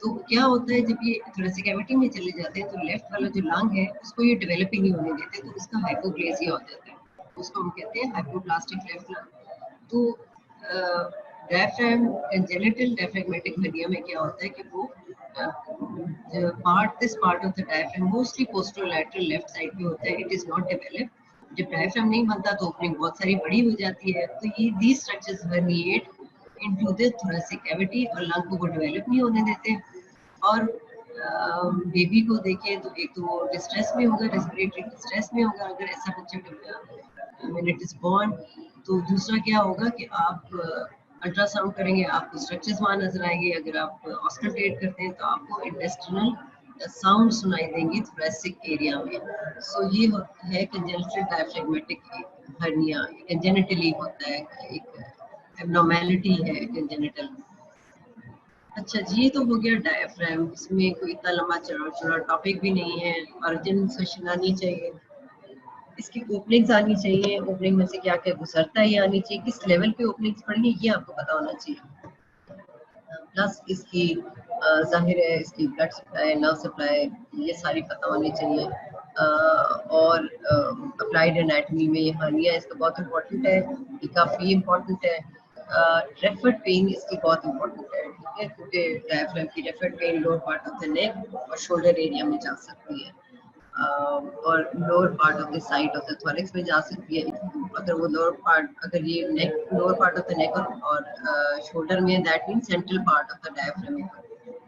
तो क्या होता है जब ये थोरेसिक कैविटी में चले जाते हैं तो लेफ्ट वाला जो लंग है उसको ये डेवलप ही नहीं होने देते, तो इसका हाइपोप्लेसिया हो जाता है, उसको हम कहते हैं हाइपोप्लास्टिक लेफ्ट लंग। तो डायफ्राम कंजेनिटल डायफ्रैग्मेटिक हर्निया में क्या होता है कि वो this part of the diaphragm mostly posterolateral left side पे होता है, it is not developed। जब डायफ्राम नहीं बनता तो ओपनिंग बहुत सारी बड़ी हो जाती है, तो ये these structures herniate into the thoracic cavity और लंग को वो डेवलप नहीं होने देते। और बेबी को देखें तो एक तो वो डिस्ट्रेस में होगा, रेस्पिरेटरी डिस्ट्रेस में होगा अगर ऐसा बच्चा व्हेन इट इज बॉर्न। तो दूसरा क्या होगा कि आप अल्ट्रासाउंड करेंगे, आपको स्ट्रक्चर्स वहाँ नजर आएंगे। अगर आप ऑस्कल्टेट करते हैं तो आपको इंटेस्टिनल साउंड सुनाई देंगी थोरेसिक एरिया में। सो ये है कंजेनिटल डायफ्रेगमेटिक हर्निया, कंजेनिटली होता है, एक एब्नॉर्मेलिटी है कंजेनिटल। अच्छा जी, ये तो हो गया डायफ्राम। इसमें कोई इतना लंबा चौड़ा टॉपिक भी नहीं है, मार्जिन सेशन आनी चाहिए, इसकी ओपनिंग्स आनी चाहिए, ओपनिंग में से क्या क्या गुजरता है ये आनी चाहिए, किस लेवल पे ओपनिंग्स पढ़नी है ये आपको पता होना चाहिए। प्लस इसकी जाहिर है इसकी ब्लड सप्लाई, नर्व सप्लाई, ये सारी पता होनी चाहिए। और अप्लाइड एनाटमी में ये हर्निया इसका बहुत इंपॉर्टेंट है, ये काफ़ी इंपॉर्टेंट है। रेफर्ड पेन इसकी बहुत इंपॉर्टेंट है, ठीक है, क्योंकि डायफ्राम की referred pain lower part of the neck और शोल्डर एरिया में जा सकती है, और lower part of the side of the thorax में जा सकती है। अगर वो लोअर पार्ट, अगर ये neck lower part of the neck और शोल्डर में, that mean central part of the diaphragm में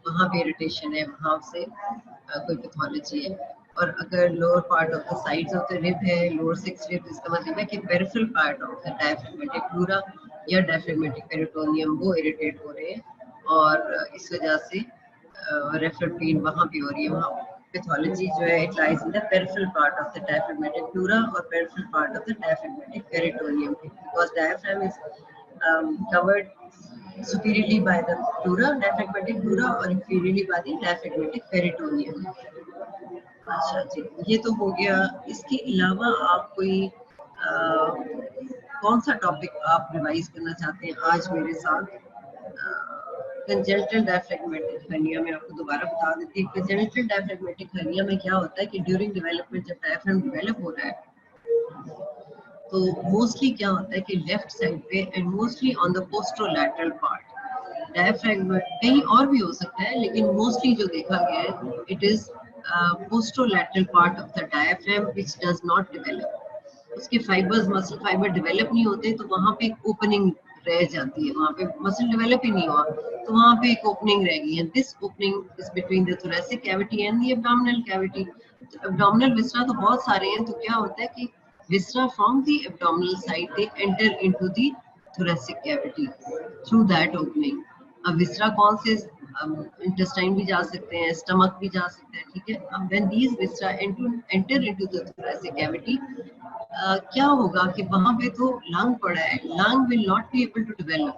वहाँ पे इरिटेशन है, वहाँ से कोई पैथोलॉजी है। और अगर lower part of the sides of the rib है, लोअर 6 रिब, इसका मतलब है कि peripheral part of the diaphragmatic pleura या डायफ्रागमेटिक पेरिटोनियम वो इरिटेट हो रहे हैं, और इस वजह से रेफर पेन वहाँ पे हो रही है। वहाँ पैथोलॉजी जो है it lies in the peripheral part of the diaphragmatic pleura और peripheral part of the diaphragmatic peritoneum, because diaphragm is covered superiorly by the pleura, diaphragmatic pleura, और inferiorly by the diaphragmatic peritoneum। अच्छा जी, ये तो हो गया। इसके अलावा आप कोई कौन सा टॉपिक आप रिवाइज करना चाहते हैं आज मेरे साथ? कंजेनिटल डायफ्रेगमेटिक हर्निया में आपको दोबारा बता देती हूँ। कंजेनिटल डायफ्रेगमेटिक हर्निया में क्या होता है कि ड्यूरिंग डेवलपमेंट जब डायफ्राम डेवलप हो रहा है तो मोस्टली क्या होता है कि लेफ्ट साइड पे and mostly on the posterolateral part diaphragm, कहीं और भी हो सकता है लेकिन मोस्टली जो देखा गया है it is posterolateral part of the diaphragm which does not develop. उसके फाइबर्स, मसल फाइबर डेवलप नहीं होते तो वहाँ पे एक ओपनिंग रह जाती है, वहाँ पे मसल डेवलप ही नहीं हुआ तो वहाँ पे एक ओपनिंग रह गई है। This opening is between the thoracic cavity and the abdominal cavity. Abdominal viscera तो बहुत सारे हैं, तो क्या होता है कि viscera from the abdominal side they enter into the thoracic cavity through that opening। अब विसरा कौन से, इंटेस्टाइन भी जा सकते हैं, स्टमक भी जा सकते हैं, ठीक है। अब when these viscera enter into the thoracic cavity, क्या होगा कि वहां पे तो लंग पड़ा है, lung will not be able to develop,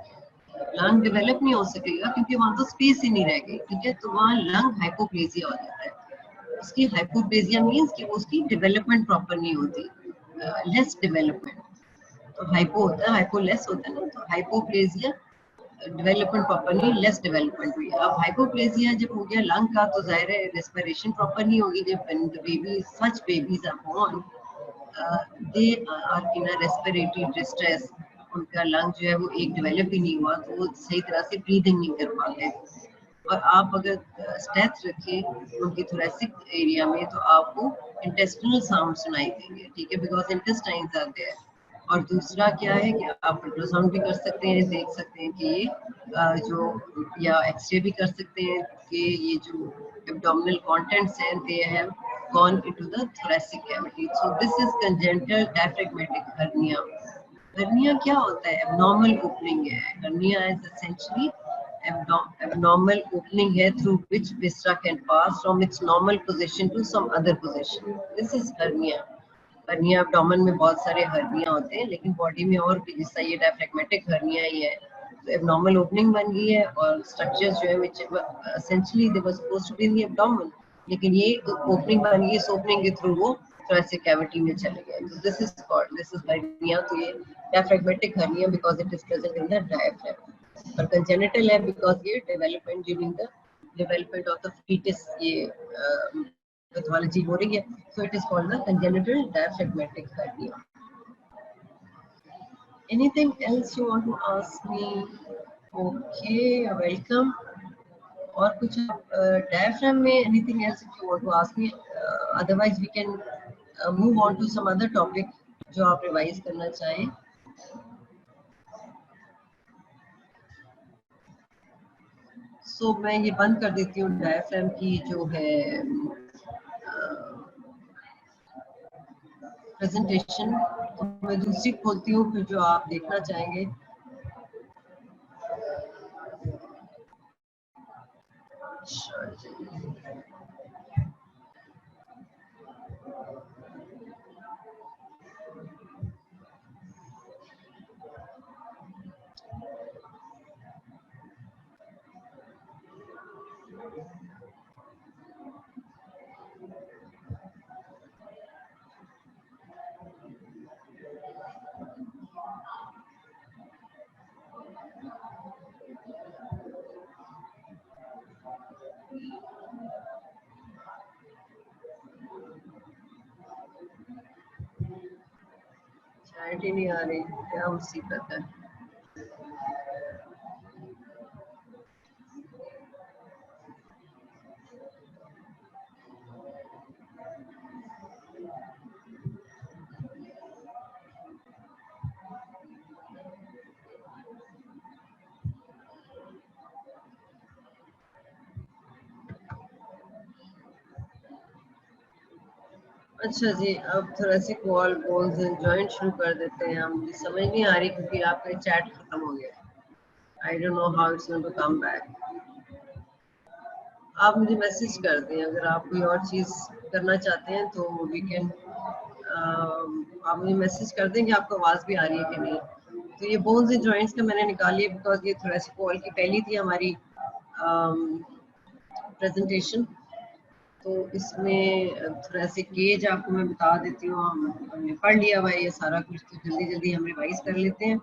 lung develop नहीं हो सकेगा क्योंकि वहां तो स्पेस ही नहीं रह गई, ठीक है। तो वहाँ लंग हाइपोप्लेजिया हो जाता है। उसकी हाइपोप्लेजिया मींस कि उसकी डेवलपमेंट प्रॉपर नहीं होती, लेस डेवलपमेंट। तो हाइपो होता है, हाइपो लेस होता है ना, तो हाइपोप्लेजिया डेवलपमेंट प्रॉपर नहीं, लेस डेवलपमेंट हुई। अब हाइपोप्लेजिया जब हो गया लंग का तो जाहिर है रेस्पिरेशन प्रॉपर नहीं होगी। जब baby, such babies are born, they are in a respiratory distress, उनका लंग जो है वो एक डेवलप ही नहीं हुआ तो वो सही तरह से ब्रीदिंग नहीं कर पाते। और आप अगर स्टेथ रखें उनकी थोरेसिक एरिया में तो आपको इंटेस्टिनल साउंड सुनाई देंगे, ठीक है, बिकॉज इंटेस्टाइन्स आर देयर। और दूसरा क्या है कि आप अल्ट्रासाउंड भी कर सकते हैं, देख सकते हैं कि ये जो, या एक्सरे भी कर सकते हैं कि ये जो एब्डोमिनल कंटेंट्स हैं they have gone into the thoracic cavity. So this is congenital diaphragmatic hernia. Hernia क्या होता है? एबनॉर्मल ओपनिंग है। Hernia is essentially abnormal opening है through which viscera can pass from its normal position to some other position. This is hernia. Hernia abdomen में बहुत सारे hernia होते हैं लेकिन बॉडी में और भी, जिसका ये डायफ्रेगमेटिक हर्निया ही है। तो एब्नॉर्मल ओपनिंग बन गई है और स्ट्रक्चर्स जो है which essentially they were supposed to be in the abdomen, लेकिन ये ओपनिंग बन गई, इस ओपनिंग के थ्रू वो थोरेसिक कैविटी में चले गए। तो this is called, this is hernia. तो ये diaphragmatic hernia because it is present in the diaphragm. और कंजेनिटल है बिकॉज ये development during the development of the foetus ये पैथोलॉजी हो रही है। So it is called the congenital diaphragmatic hernia. Anything else you want to ask me? Okay, welcome. और कुछ diaphragm में anything else if you want to ask me? Otherwise we can move on to some other topic जो आप revise करना चाहें। सो मैं ये बंद कर देती हूँ डायफ्राम की जो है प्रेजेंटेशन। तो मैं दूसरी खोलती हूँ फिर जो आप देखना चाहेंगे। चैट ही नहीं आ रही, क्या मुसीबत है। अच्छा जी, अब thoracic wall bones and joint शुरू कर देते हैं हम। मुझे समझ नहीं आ रही क्योंकि आपका चैट खत्म हो गया। I don't know how it's going to come back. आप मुझे मैसेज कर दें अगर आप कोई और चीज़ करना चाहते हैं तो वी कैन। आप मुझे मैसेज कर दें कि आपको आवाज़ भी आ रही है कि नहीं। तो ये बोन्स एंड जॉइंट्स का मैंने निकाली है बिकॉज ये थोरेसिक वॉल की पहली थी हमारी प्रेजेंटेशन। तो इसमें थोरेसिक केज आपको मैं बता देती हूँ। हमने पढ़ लिया हुआ है ये सारा कुछ, तो जल्दी जल्दी हम रिवाइज कर लेते हैं।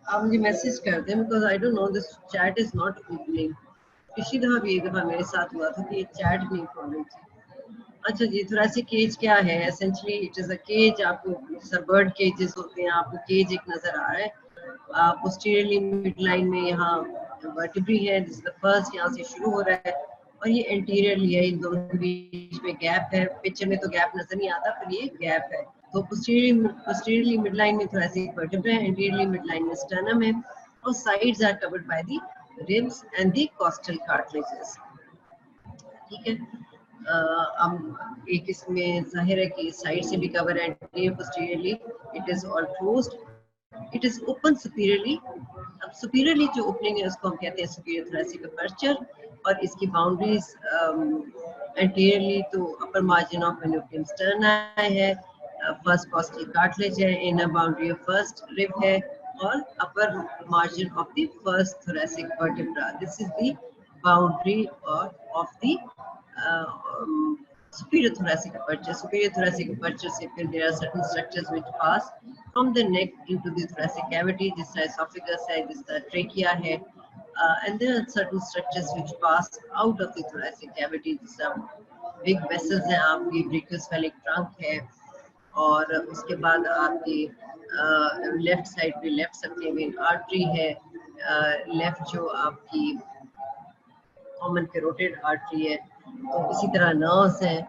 आप मुझे मैसेज कर दें because I don't no this chat is not opening. पिछली दफा भी एक दफा मेरे साथ हुआ था कि ये चैट नहीं खोल रही थी। अच्छा जी, थोरेसिक केज क्या है? Essentially it is a cage. आपको सब बर्ड केजेस होते हैं, आपको केज एक नजर आ रहा है। पोस्टीरियरली मिड लाइन में यहाँ वर्टिब्री है, दिस इज द फर्स्ट, यहाँ से शुरू हो रहा है और ये एंटीरियरली है, इन दोनों के बीच में गैप है। पिक्चर में तो गैप नजर नहीं आता पर ये गैप है। तो पोस्टीरियरली मिड लाइन में थोरेसिक वर्टिब्रा है, एंटीरियरली मिड लाइन में स्टर्नम है और sides are covered by the ribs and the costal cartilages. ठीक है। अब एक इसमें जाहिर है कि साइड से भी कवर है, posteriorly it is all closed, it is open superiorly. अब सुपीरियरली जो ओपनिंग है उसको हम कहते हैं सुपीरियर थोरेसिक अपर्चर और इसकी बाउंड्रीज एंटीरियरली तो upper margin of manubrium sterni है, फर्स्ट कॉस्टल कार्टिलेज है, inner boundary of first rib है और upper margin of the first thoracic vertebra. This is the boundary of the superior thoracic aperture. Superior thoracic aperture से फिर there are certain structures which pass from the neck into the thoracic cavity, जिस तरह esophagus है, जिस तरह trachea है, and there are certain structures which pass out of the thoracic cavity, जिस तरह big vessels हैं आपकी, brachiocephalic trunk है और उसके बाद आपकी लेफ्ट साइड पे लेफ्ट सबक्लेवियन आर्टरी है, लेफ्ट जो आपकी कॉमन कैरोटिड आर्टरी है। तो इसी तरह नर्व्स हैं।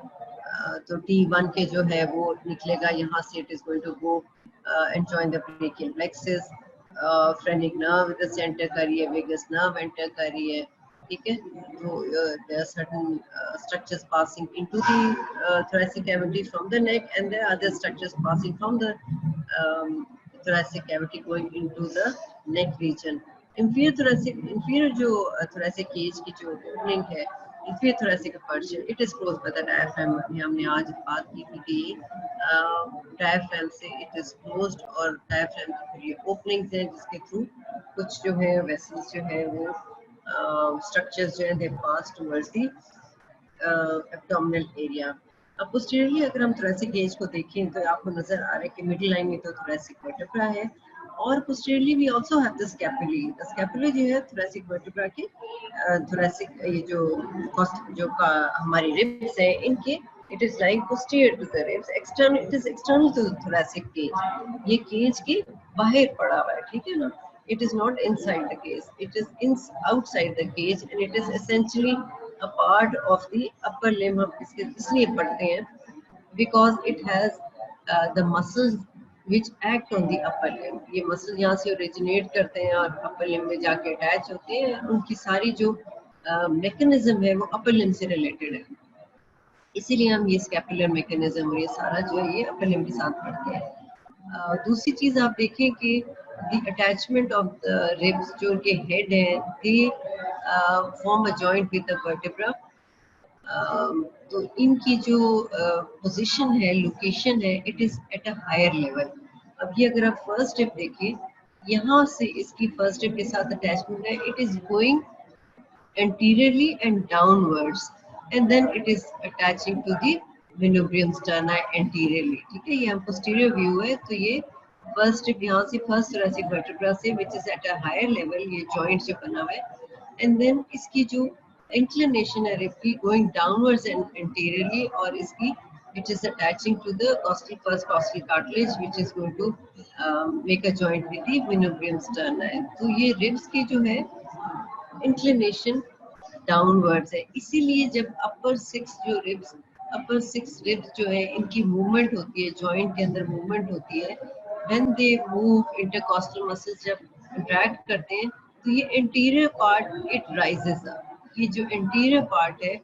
तो T1 के जो है वो निकलेगा यहाँ से, it is going to go and join the brachial plexus. Phrenic nerve इधर से एंटर कर रही है, वेगस नर्व एंटर कर रही है। ठीक है। तो there are certain structures passing into the thoracic cavity from the neck and there are other structures passing from the thoracic cavity going into the neck region. Inferior जो thoracic cage की जो opening है, inferior thoracic aperture, it is closed by the diaphragm। हमने आज बात की थी कि diaphragm से it is closed और diaphragm की फिर ये openings हैं जिसके through कुछ जो है vessels जो है वो structures जो है they pass towards the abdominal area। अब पोस्टीरियरली अगर हम थोरेसिक केज को देखें तो आपको नजर आ रहा है कि मिडिल लाइन में तो थोरेसिक वर्टिब्रा है और posteriorly we also have the scapulae. The scapula जो है थोरेसिक वर्टिब्रा के थोरेसिक ये जो हमारी रिब्स है इनके it is like posterior to the ribs, external, it is external to the thoracic cage. ये केज के बाहर पड़ा हुआ है, ठीक है ना। It is not inside the cage, it is outside the cage and it is essentially a part of the upper limb। हम इसलिए पढ़ते हैं because it has the muscles which act on the upper limb। ये muscles यहाँ से originate करते हैं और upper limb में जाके attach होते हैं। उनकी सारी जो मैकेनिज्म है वो अपर लिम्ब से रिलेटेड है, इसीलिए हम ये स्कैपुलर मैकेनिज्म और ये सारा जो है ये अपर लिम्ब के साथ पढ़ते हैं। दूसरी चीज आप देखें कि the attachment of the ribs, जो उनके हेड है, they form a joint with the vertebra. तो इनकी जो पोजीशन है, लोकेशन है, it is at a higher level. अब ये अगर आप फर्स्ट रिब देखिए, यहाँ से इसकी फर्स्ट रिब के साथ अटैचमेंट है, it is going anteriorly and downwards, and then it is attaching to the manubrium sterni anteriorly। ठीक है, ये हम posterior view है, तो ये फर्स्ट रिब यहाँ से फर्स्ट thoracic vertebra से which is at a higher level, ये joint जो बना हुआ है, and then इसकी जो inclination है रिब की going downwards and anteriorly, और इसकी which is attaching to the costal, first costal cartilage which is going to make a joint with the manubrium sterni। तो ये ribs की जो है इंक्लिनेशन डाउनवर्ड्स है, इसीलिए जब अपर सिक्स रिब्स जो है इनकी मूवमेंट होती है, जॉइंट के अंदर मूवमेंट होती है, when they move intercostal muscles जब कंट्रैक्ट करते हैं, तो ये interior part it rises up. ये जो इंटीरियर पार्ट है,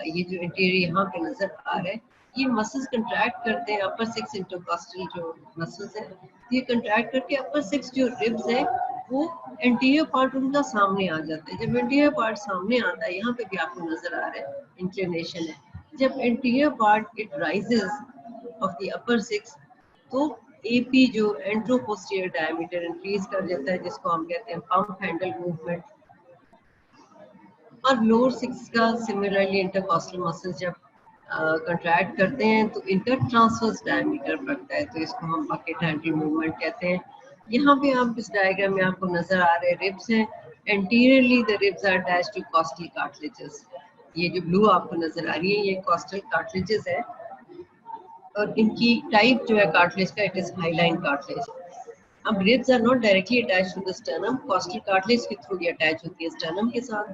ये जो इंटीरियर यहाँ पे नजर आ रहा है, ये मसल्स कंट्रैक्ट करते हैं, अपर सिक्स इंटरकॉस्टल जो मसल्स है, ये कंट्रैक्ट करके अपर सिक्स जो रिब्स है वो एंटीरियर पार्ट उनका सामने आ जाता है। जब एंटीरियर पार्ट सामने आता है, यहाँ पे भी आपको नजर आ रहा है इंक्लिनेशन है, जब anterior part it rises of the upper six, तो एपी जो एंट्रोपोस्टीरियर डायमीटर इंक्रीज कर देता है, जिसको हम कहते हैं पंप हैंडल मूवमेंट। और लोअर सिक्स का सिमिलरली इंटरकॉस्टल मसल्स जब कंट्रैक्ट करते हैं तो इनका ट्रांसवर्स डायमीटर बढ़ता है, तो इसको हम बकेट हैंडल मूवमेंट कहते हैं। यहाँ पे आप इस डायग्राम में आपको नजर आ रहे रिब्स हैं, anteriorly the ribs are attached to costal cartilages. ये जो ब्लू आपको नजर आ रही है ये कॉस्टल कार्टिलेजेस है, और इनकी टाइप जो है कार्टिलेज का, इट इज हाईलाइन कार्टिलेज। अब ribs are not directly attached to the sternum, costal cartilage के थ्रू ये अटैच होती है स्टर्नम के साथ।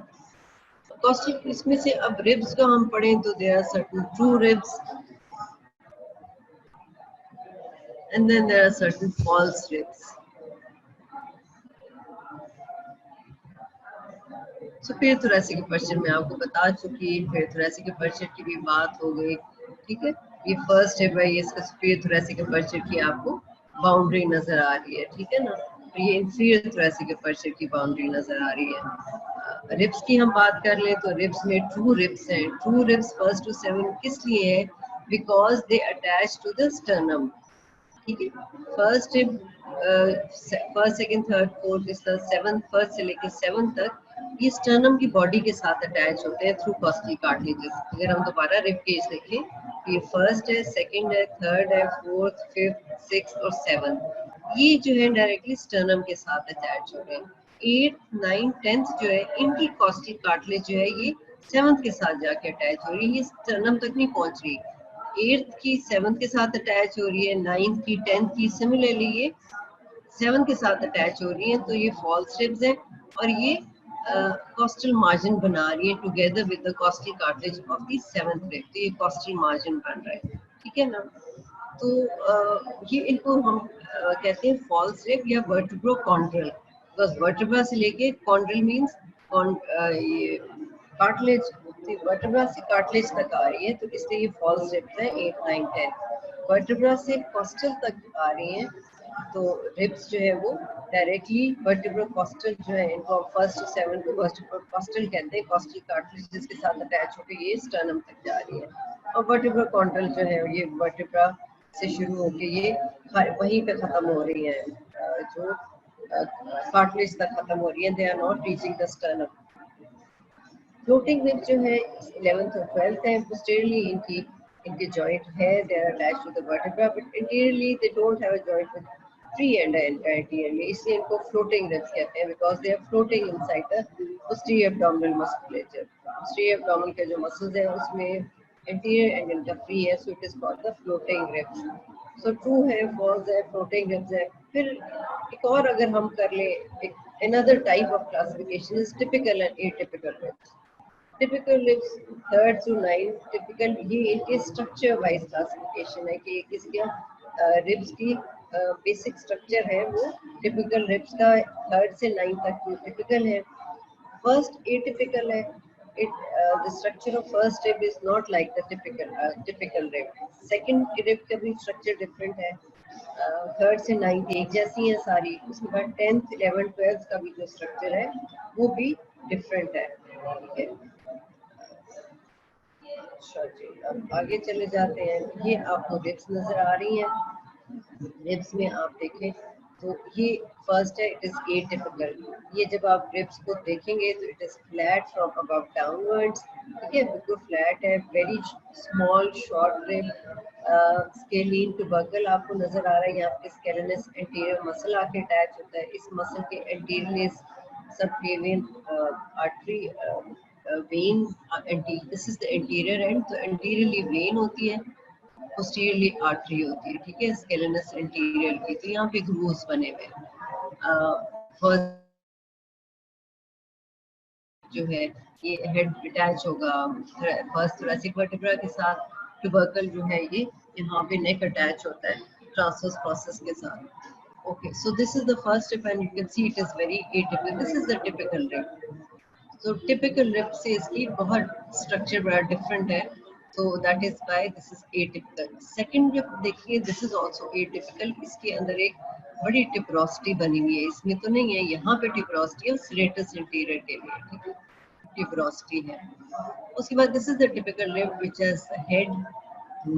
कॉस्टल, इसमें से अब रिब्स का हम पढ़ें तो there are certain true ribs and then there are certain false ribs। Superior thoracic aperture में आपको बता चुकी, फिर थोरैसिक अपर्चर की भी बात हो गई। ठीक है, ये फर्स्ट रिब है, ये इसका सुपीरियर थोरैसिक अपर्चर की आपको बाउंड्री नजर आ रही है। ठीक है ना, तो ये इंफीरियर थोरैसिक अपर्चर की बाउंड्री नजर आ रही है। रिब्स की हम बात कर लें तो रिब्स में ट्रू रिब्स हैं। True ribs first to seven किस लिए है? Because they attach to the sternum. ठीक है, first rib first second third fourth इस तरह सेवन, फर्स्ट से लेकर सेवन तक ये स्टर्नम की बॉडी के साथ अटैच होते हैं थ्रू कॉस्टल कार्टिलेजेस। अगर हम दोबारा रिब केज देखें तो ये फर्स्ट है, सेकंड है, थर्ड है, फोर्थ, फिफ्थ, सिक्स्थ और सेवन, ये जो है डायरेक्टली स्टर्नम के साथ अटैच हो रहे हैं। एट्थ, नाइन्थ, टेंथ जो है इनकी कॉस्टल कार्टिलेज जो है ये सेवंथ के साथ जाके अटैच हो रही है, ये स्टर्नम तक नहीं पहुंच रही। एट्थ की सेवंथ के साथ अटैच हो रही है, नाइन्थ की टेंथ की सिमिलरली ये सेवंथ के साथ अटैच हो रही है, तो ये फॉल्स रिब्स है, और ये कॉस्टल मार्जिन बना रही है together with the costal cartilage of the seventh rib, तो ये कॉस्टल मार्जिन बन रहा है। ठीक है ना, तो ये इनको हम कहते हैं फॉल्स रिब या वर्टिब्रो कॉन्ड्रल, बिकॉज वर्टिब्रा से लेके कॉन्ड्रल मींस ये कार्टिलेज, वर्टिब्रा से कार्टिलेज तक आ रही है, तो इसलिए ये फॉल्स रिब्स है 8, 9, 10। वर्टिब्रा से कॉस्टल तक आ रही है, तो रिब्स जो है वो डायरेक्टली वर्टिब्रो कॉस्टल जो है, इनको फर्स्ट टू सेवन को वर्टिब्रो कॉस्टल कहते हैं, कॉस्टल कार्टिलेज जिसके साथ अटैच होकर ये स्टर्नम तक जा रही है। और वर्टिब्रो कॉन्ड्रल जो है ये वर्टिब्रा से शुरू होके ये वहीं पे खत्म हो रही है, जो कार्टिलेज तक खत्म हो रही है, they are not reaching the sternum. Floating rib जो है 11th और 12th है, पोस्टीरियरली इनके जॉइंट है, they are attached to the vertebra, but interiorly they don't have a joint with free end anteriorly, इसलिए इनको फ्लोटिंग रिब्स कहते हैं, because they are floating inside the posterior abdominal musculature. Posterior abdominal के जो muscles हैं उसमें anterior and इनका free है, सो it is called the floating ribs. So true है, फॉल्स है, फ्लोटिंग रिब्स है। फिर एक और अगर हम कर ले, एक another type of classification is typical and atypical ribs। Typical ribs 3rd to 9th, typical ये इनके स्ट्रक्चर वाइज क्लासिफिकेशन है कि किसके रिब्स की बेसिक स्ट्रक्चर है वो टिपिकल रिब्स का 3rd से 9th तक जो टिपिकल है। First atypical है. The structure of first rib is not like the typical rib. Second rib का भी structure different है. Third से ninth एक जैसी है सारी. उसके बाद 10th 11th 12th का भी जो structure है वो भी different है. ठीक है. अच्छा जी, अब आगे चले जाते हैं. ये आपको ribs नजर आ रही हैं. रिब्स में आप देखें तो ये फर्स्ट है, इट इज एटिपिकल. ये जब आप रिब्स को देखेंगे तो it is flat from above downwards. ठीक है, बिल्कुल फ्लैट है. Very small short rib. Scalene tubercle आपको नजर आ रहा है. यहाँ पे स्केलेनस एंटीरियर मसल आके अटैच होता है. इस मसल के anterior subclavian artery vein. This is the interior and. तो एंटीरियरली वेन होती है, पोस्टीरियरली आर्टरी होती है. ठीक है, स्केलेनस इंटीरियर की. तो यहाँ पे ग्रूव्स बने हुए हैं. जो है ये हेड अटैच होगा फर्स्ट थोरेसिक वर्टिब्रा के साथ. ट्यूबरकल जो है ये यहाँ पे नेक अटैच होता है ट्रांसवर्स प्रोसेस के साथ. Okay, so this is the first rib and you can see it is very atypical. This is the typical rib. So typical rib से इसकी बहुत structure बड़ा different है. So that is why this is atypical. Second rib देखिए, this is also atypical. इसके अंदर एक बड़ी टिपरोसिटी बनी हुई है. इसमें तो नहीं है, यहाँ पे टिपरोसिटी है serratus इंटीरियर के लिए. ठीक है, टिपरोसिटी है. उसके बाद this is the typical rib which has head,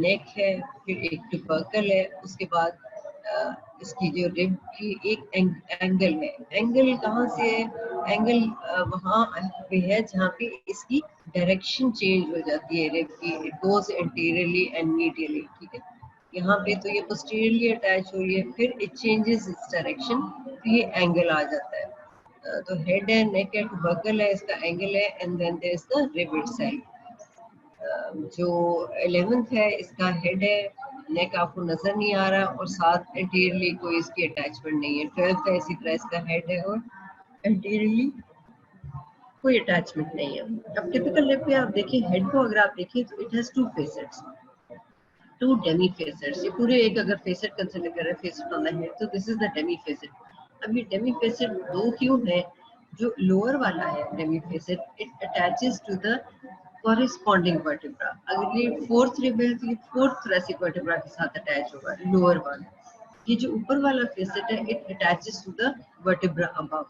neck है, फिर एक ट्यूबरकल है. उसके बाद इसकी जो रिब की एक एंगल है. एंगल कहाँ से है? एंगल वहाँ पे है जहाँ पे इसकी डायरेक्शन चेंज हो जाती है रिब की. It goes interiorly and medially. ठीक है, यहाँ पे तो ये पोस्टीरियरली अटैच हो रही है, फिर इट चेंजेस इट्स डायरेक्शन, तो ये एंगल आ जाता है. तो हेड है, नेक है, ट्यूबरकल है, इसका एंगल है, and then there is the rib itself. जो 11th है इसका हेड है, नेक आपको नजर नहीं आ रहा और साथ एंटीरियरली कोई इसकी अटैचमेंट नहीं है. 12th है, इसी तरह इसका हेड है और एंटीरियरली कोई अटैचमेंट नहीं है. अब टिपिकल लिप पे आप देखिए, हेड को अगर आप देखिए तो it has two facets, two demi facets. ये पूरे एक अगर फेसेट कंसीडर कर रहे हैं, फेसेट ऑन द हेड, तो this is the demi facet. अब ये डेमी फेसेट दो क्यों है? जो लोअर वाला है demi facet, it attaches to the corresponding vertebra. अगर ये फोर्थ रिब है तो ये फोर्थ थोरेसिक वर्टिब्रा के साथ अटैच होगा, लोअर वन. ये जो ऊपर वाला फेसेट है, it attaches to the vertebra above.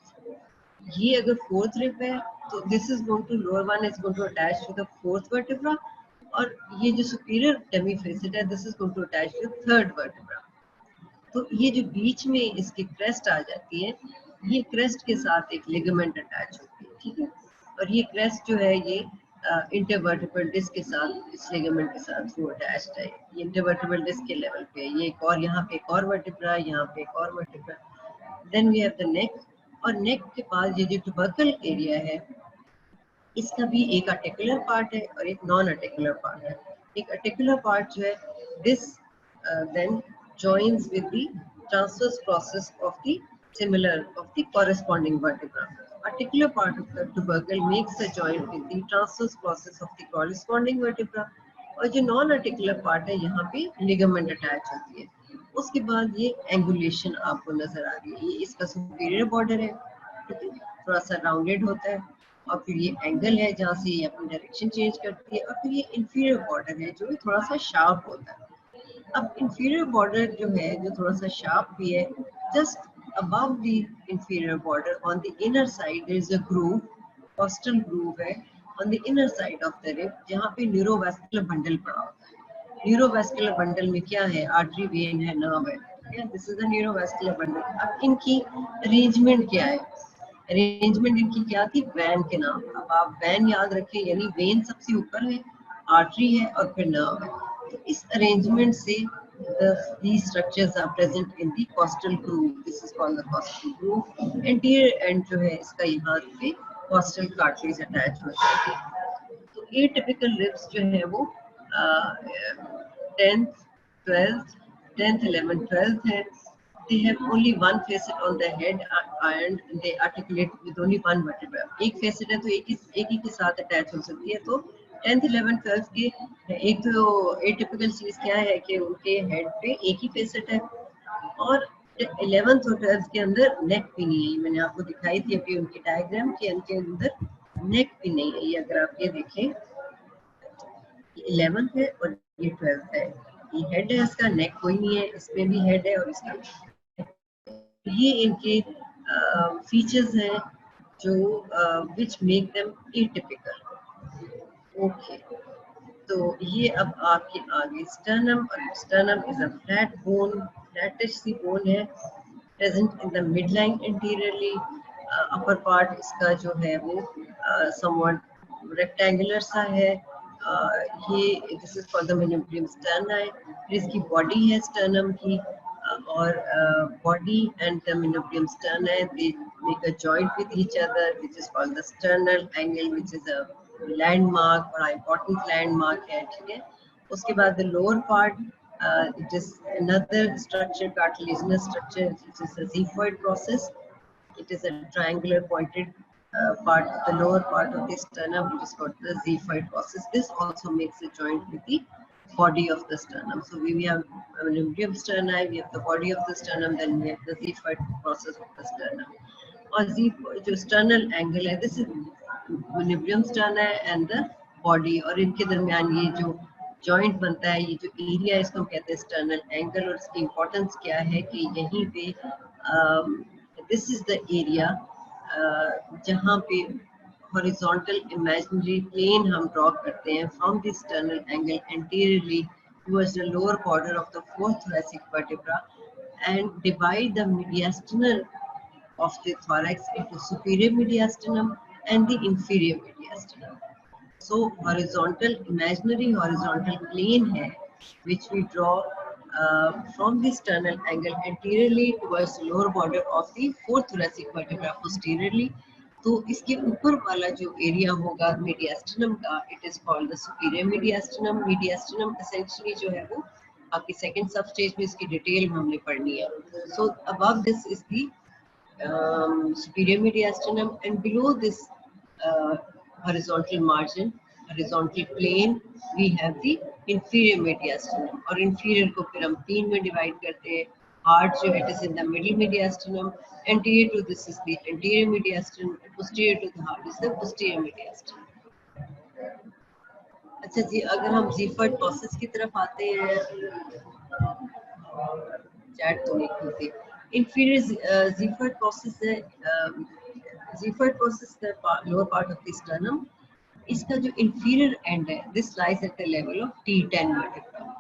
ये अगर फोर्थ रिब है तो this is going to, lower one is going to attach to the fourth vertebra, और ये जो सुपीरियर डेमी फेसेट है, this is going to attach to third vertebra. तो ये जो बीच में इसकी क्रेस्ट आ जाती है, ये क्रेस्ट के साथ एक लिगामेंट अटैच होती है. ठीक है, और ये क्रेस्ट जो है ये इंटरवर्टिब्रल डिस्क के साथ, इस लिगामेंट के साथ वो अटैच्ड है. ये इंटरवर्टिब्रल डिस्क के लेवल पे ये एक और, यहाँ पे एक और वर्टिब्रा, यहाँ पे एक और vertebra. Then we have the neck, और नेक के पास ये जो ट्यूबरकल एरिया है, इसका भी एक आर्टिकुलर पार्ट है और एक नॉन आर्टिकुलर पार्ट है. एक आर्टिकुलर पार्ट जो है, this then joins with the transverse process of the similar of the corresponding vertebra. Articular part of the tubercle makes a joint with the transverse process of the corresponding vertebra. और जो non articular part है, यहाँ पे ligament attach होती है. उसके बाद ये एंगुलेशन आपको नजर आ रही है. ये इसका सुपीरियर बॉर्डर है, ठीक है, थोड़ा सा राउंडेड होता है, और फिर ये एंगल है जहाँ से ये अपनी डायरेक्शन चेंज करती है, और फिर ये इंफीरियर बॉर्डर है जो थोड़ा सा शार्प होता है. अब इंफीरियर बॉर्डर जो है, जो थोड़ा सा शार्प भी है, just above the inferior border on the inner side there is a groove, costal groove है on the inner side of the rib, जहाँ पे न्यूरोवैस्कुलर बंडल पड़ा होता है. न्यूरोवैस्कुलर बंडल में क्या है? आर्टरी, वेन है, नर्व है. This is the neurovascular bundle. अब इनकी अरेंजमेंट क्या है? अरेंजमेंट इनकी क्या थी? वैन के नाम. अब आप वैन याद रखें, यानी वेन सबसे ऊपर है, आर्टरी है और फिर नर्व है. तो इस अरेंजमेंट से these structures are present in the costal groove. This is called the costal groove. Anterior end जो है इसका यहाँ पे costal cartilage attach होता है. तो atypical ribs जो है वो 10th, 12th, 10th, 11th, 12th है. They have only one facet on the head and they articulate with only one vertebra. एक facet है तो एक ही के साथ अटैच हो सकती है. तो 10th, 11th, 12th के एक तो एटिपिकल चीज क्या है कि उनके हेड पे एक ही फेसेट है, और 11th और 12th के अंदर नेक भी नहीं है। मैंने आपको दिखाई थी अभी उनकी डायग्राम के उनके अंदर नेक भी नहीं है। ये अगर आप ये देखें 11th है और ये 12th है, ये हेड है इसका, नेक कोई नहीं है, इसमें भी हेड है और इसका ये इनके फीचर्स हैं जो which make them atypical. Okay, तो ये अब आपके आगे स्टर्नम, और sternum is a flat bone, flattish सी बोन है, present in the mid line anteriorly. Upper part इसका जो है वो समवट रेक्टेंगुलर सा है। ये this is called the manubrium sterni. फिर इसकी बॉडी है स्टर्नम की, और body and the menubrium sterni, they make a joint with each other, which is called the sternal angle, which is a landmark, बड़ा important landmark है, ठीक है। उसके बाद the lower part, it is another structure, cartilaginous structure, which is a xiphoid process. It is a triangular pointed part of the lower part of the sternum, which is called the xiphoid process. This also makes a joint with the body of the sternum. So we have menubrium sterni, we have the body of the sternum, then we have the xiphoid process of the sternum. और जो sternal angle है, this is menubrium sterni and the body, और इनके दरमियान ये जो joint बनता है, ये जो एरिया इसको हम कहते हैं स्टर्नल एंगल। और इसकी इम्पोर्टेंस क्या है कि यहीं पे दिस इज द एरिया जहाँ पे हॉरिजॉन्टल इमेजिनरी प्लेन हम ड्रॉ करते हैं from the sternal angle anteriorly towards the lower border of the fourth thoracic vertebra and divide the mediastinal of the thorax into superior mediastinum and the inferior mediastinum. So horizontal, imaginary horizontal plane है which we draw from the sternal angle anteriorly towards the lower border of the fourth thoracic vertebra posteriorly. तो इसके ऊपर वाला जो area होगा mediastinum का, it is called the superior mediastinum. Mediastinum essentially जो है वो आपकी सेकंड सब स्टेज में इसकी डिटेल हमने पढ़नी है। So above this is the superior mediastinum, and below this horizontal margin, horizontal plane, we have the inferior mediastinum। और inferior को फिर हम तीन में डिवाइड करते हैं। heart जो it is in the middle mediastinum, anterior to this is the anterior mediastinum, posterior to the heart is the posterior mediastinum। अच्छा जी, अगर हम जीफर्ड प्रोसेस की तरफ आते हैं, चैट तो नहीं खुलती। inferior Ziegfeld process है, Ziegfeld process the lower part of the sternum। इसका जो inferior end है, this lies at the level of T10 vertebra।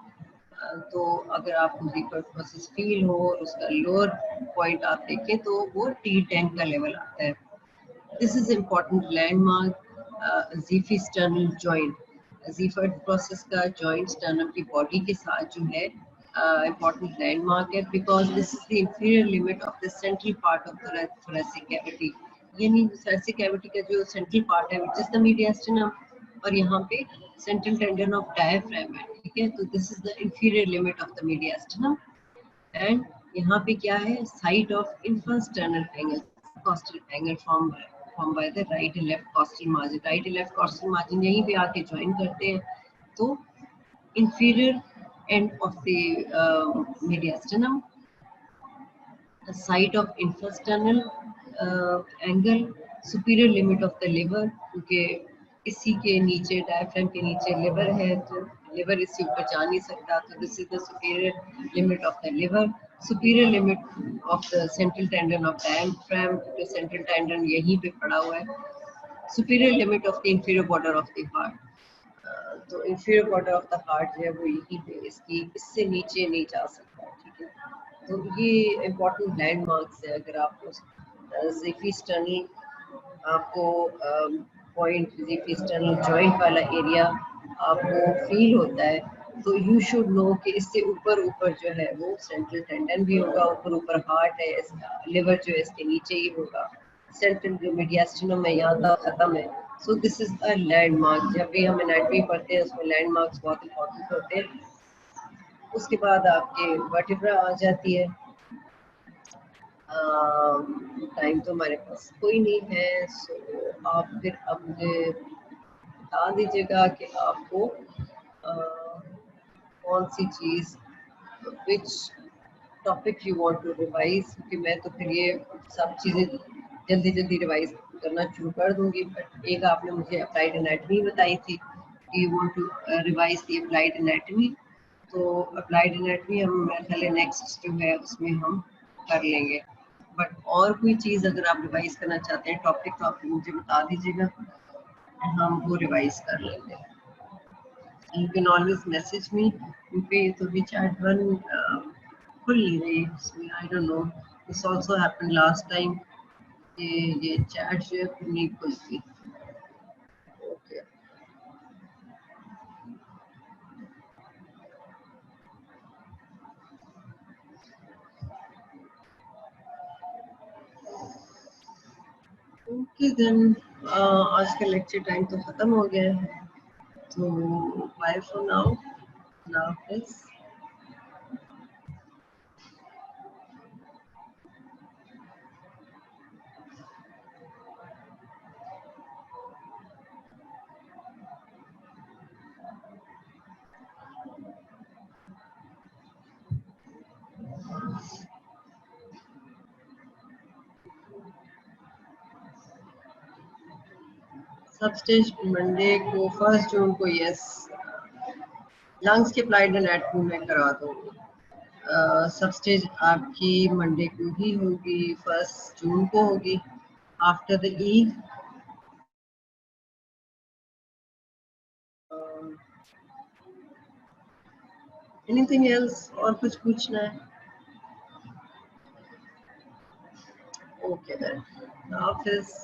तो अगर आपको Ziegfeld process फील हो और उसका लोअर पॉइंट आप देखें तो वो T10 का लेवल आता है। This is important landmark, Ziegfeld joint। Ziegfeld process का joint sternum की body के साथ जो है important landmark है, because this is the inferior limit of the central part of the thoracic cavity। यानी thoracic cavity का जो central part है which is the mediastinum, और यहाँ पे central tendon of diaphragm है, ठीक है। तो this is the inferior limit of the mediastinum, and यहाँ पे क्या है, site of infrasternal angle, costal angle formed by the right and left costal margin। right and left costal margin यहीं पे आके join करते हैं। तो inferior end of the mediastinum, the site of infrasternal angle, superior limit of the liver, क्योंकि इसी के नीचे डायफ्राम के नीचे लिवर है, तो लिवर इससे ऊपर जा नहीं सकता, तो this is the superior limit of the liver. Superior limit of the central tendon of diaphragm, तो सेंट्रल टेंडन यहीं पे पड़ा हुआ है। Superior limit of the inferior border of the heart, तो inferior border of the heart जो है वो यहीं पे, इसकी इससे नीचे नहीं जा सकता, ठीक है। तो ये इम्पोर्टेंट लैंडमार्क्स है। अगर आपको ज़िफी स्टर्नल आपको पॉइंट ज़िफी स्टर्नल जॉइंट वाला एरिया आपको फील होता है, तो यू शुड नो कि इससे ऊपर ऊपर जो है वो सेंट्रल टेंडन भी होगा, ऊपर ऊपर हार्ट है, लिवर जो है इसके नीचे ही होगा, सेंट्रल जो मीडियास्टिनम है यहाँ तक खत्म है। So this is a landmark. जब भी हम एनाटॉमी पढ़ते हैं उसमें लैंडमार्क्स बहुत इंपॉर्टेंट होते हैं। उसके बाद आपके वर्टिब्रा आ जाती है। टाइम तो हमारे पास कोई नहीं है, सो आप फिर अब मुझे बता दीजिएगा कि आपको कौन सी चीज़ which topic you want to revise, क्योंकि मैं तो फिर ये सब चीज़ें जल्दी जल्दी रिवाइज करना शुरू कर दूंगी। बट एक आपने मुझे अप्लाइड एनाटमी बताई थी कि you want to revise the applied anatomy, तो अप्लाइड एनाटमी हम मेरे ख्याल नेक्स्ट जो है उसमें हम कर लेंगे। बट और कोई चीज़ अगर आप रिवाइज करना चाहते हैं टॉपिक, तो आप मुझे बता दीजिएगा, हम वो रिवाइज कर लेंगे। You can always message me पे, तो भी chat one खुल नहीं रही इसमें, I don't know, this also happened last time कि ये chat जो है नहीं खुलती। Okay. Okay then, आज का लेक्चर टाइम तो खत्म हो गया है, तो bye for now. Now please. सब स्टेज मंडे को 1 जून को, यस, लंग्स की अप्लाइड एनाटमी में करा दूंगी। सब स्टेज आपकी मंडे को ही होगी, 1 जून को होगी, after the Eid. Anything else, और कुछ पूछना है? ओके देन, हाफिज।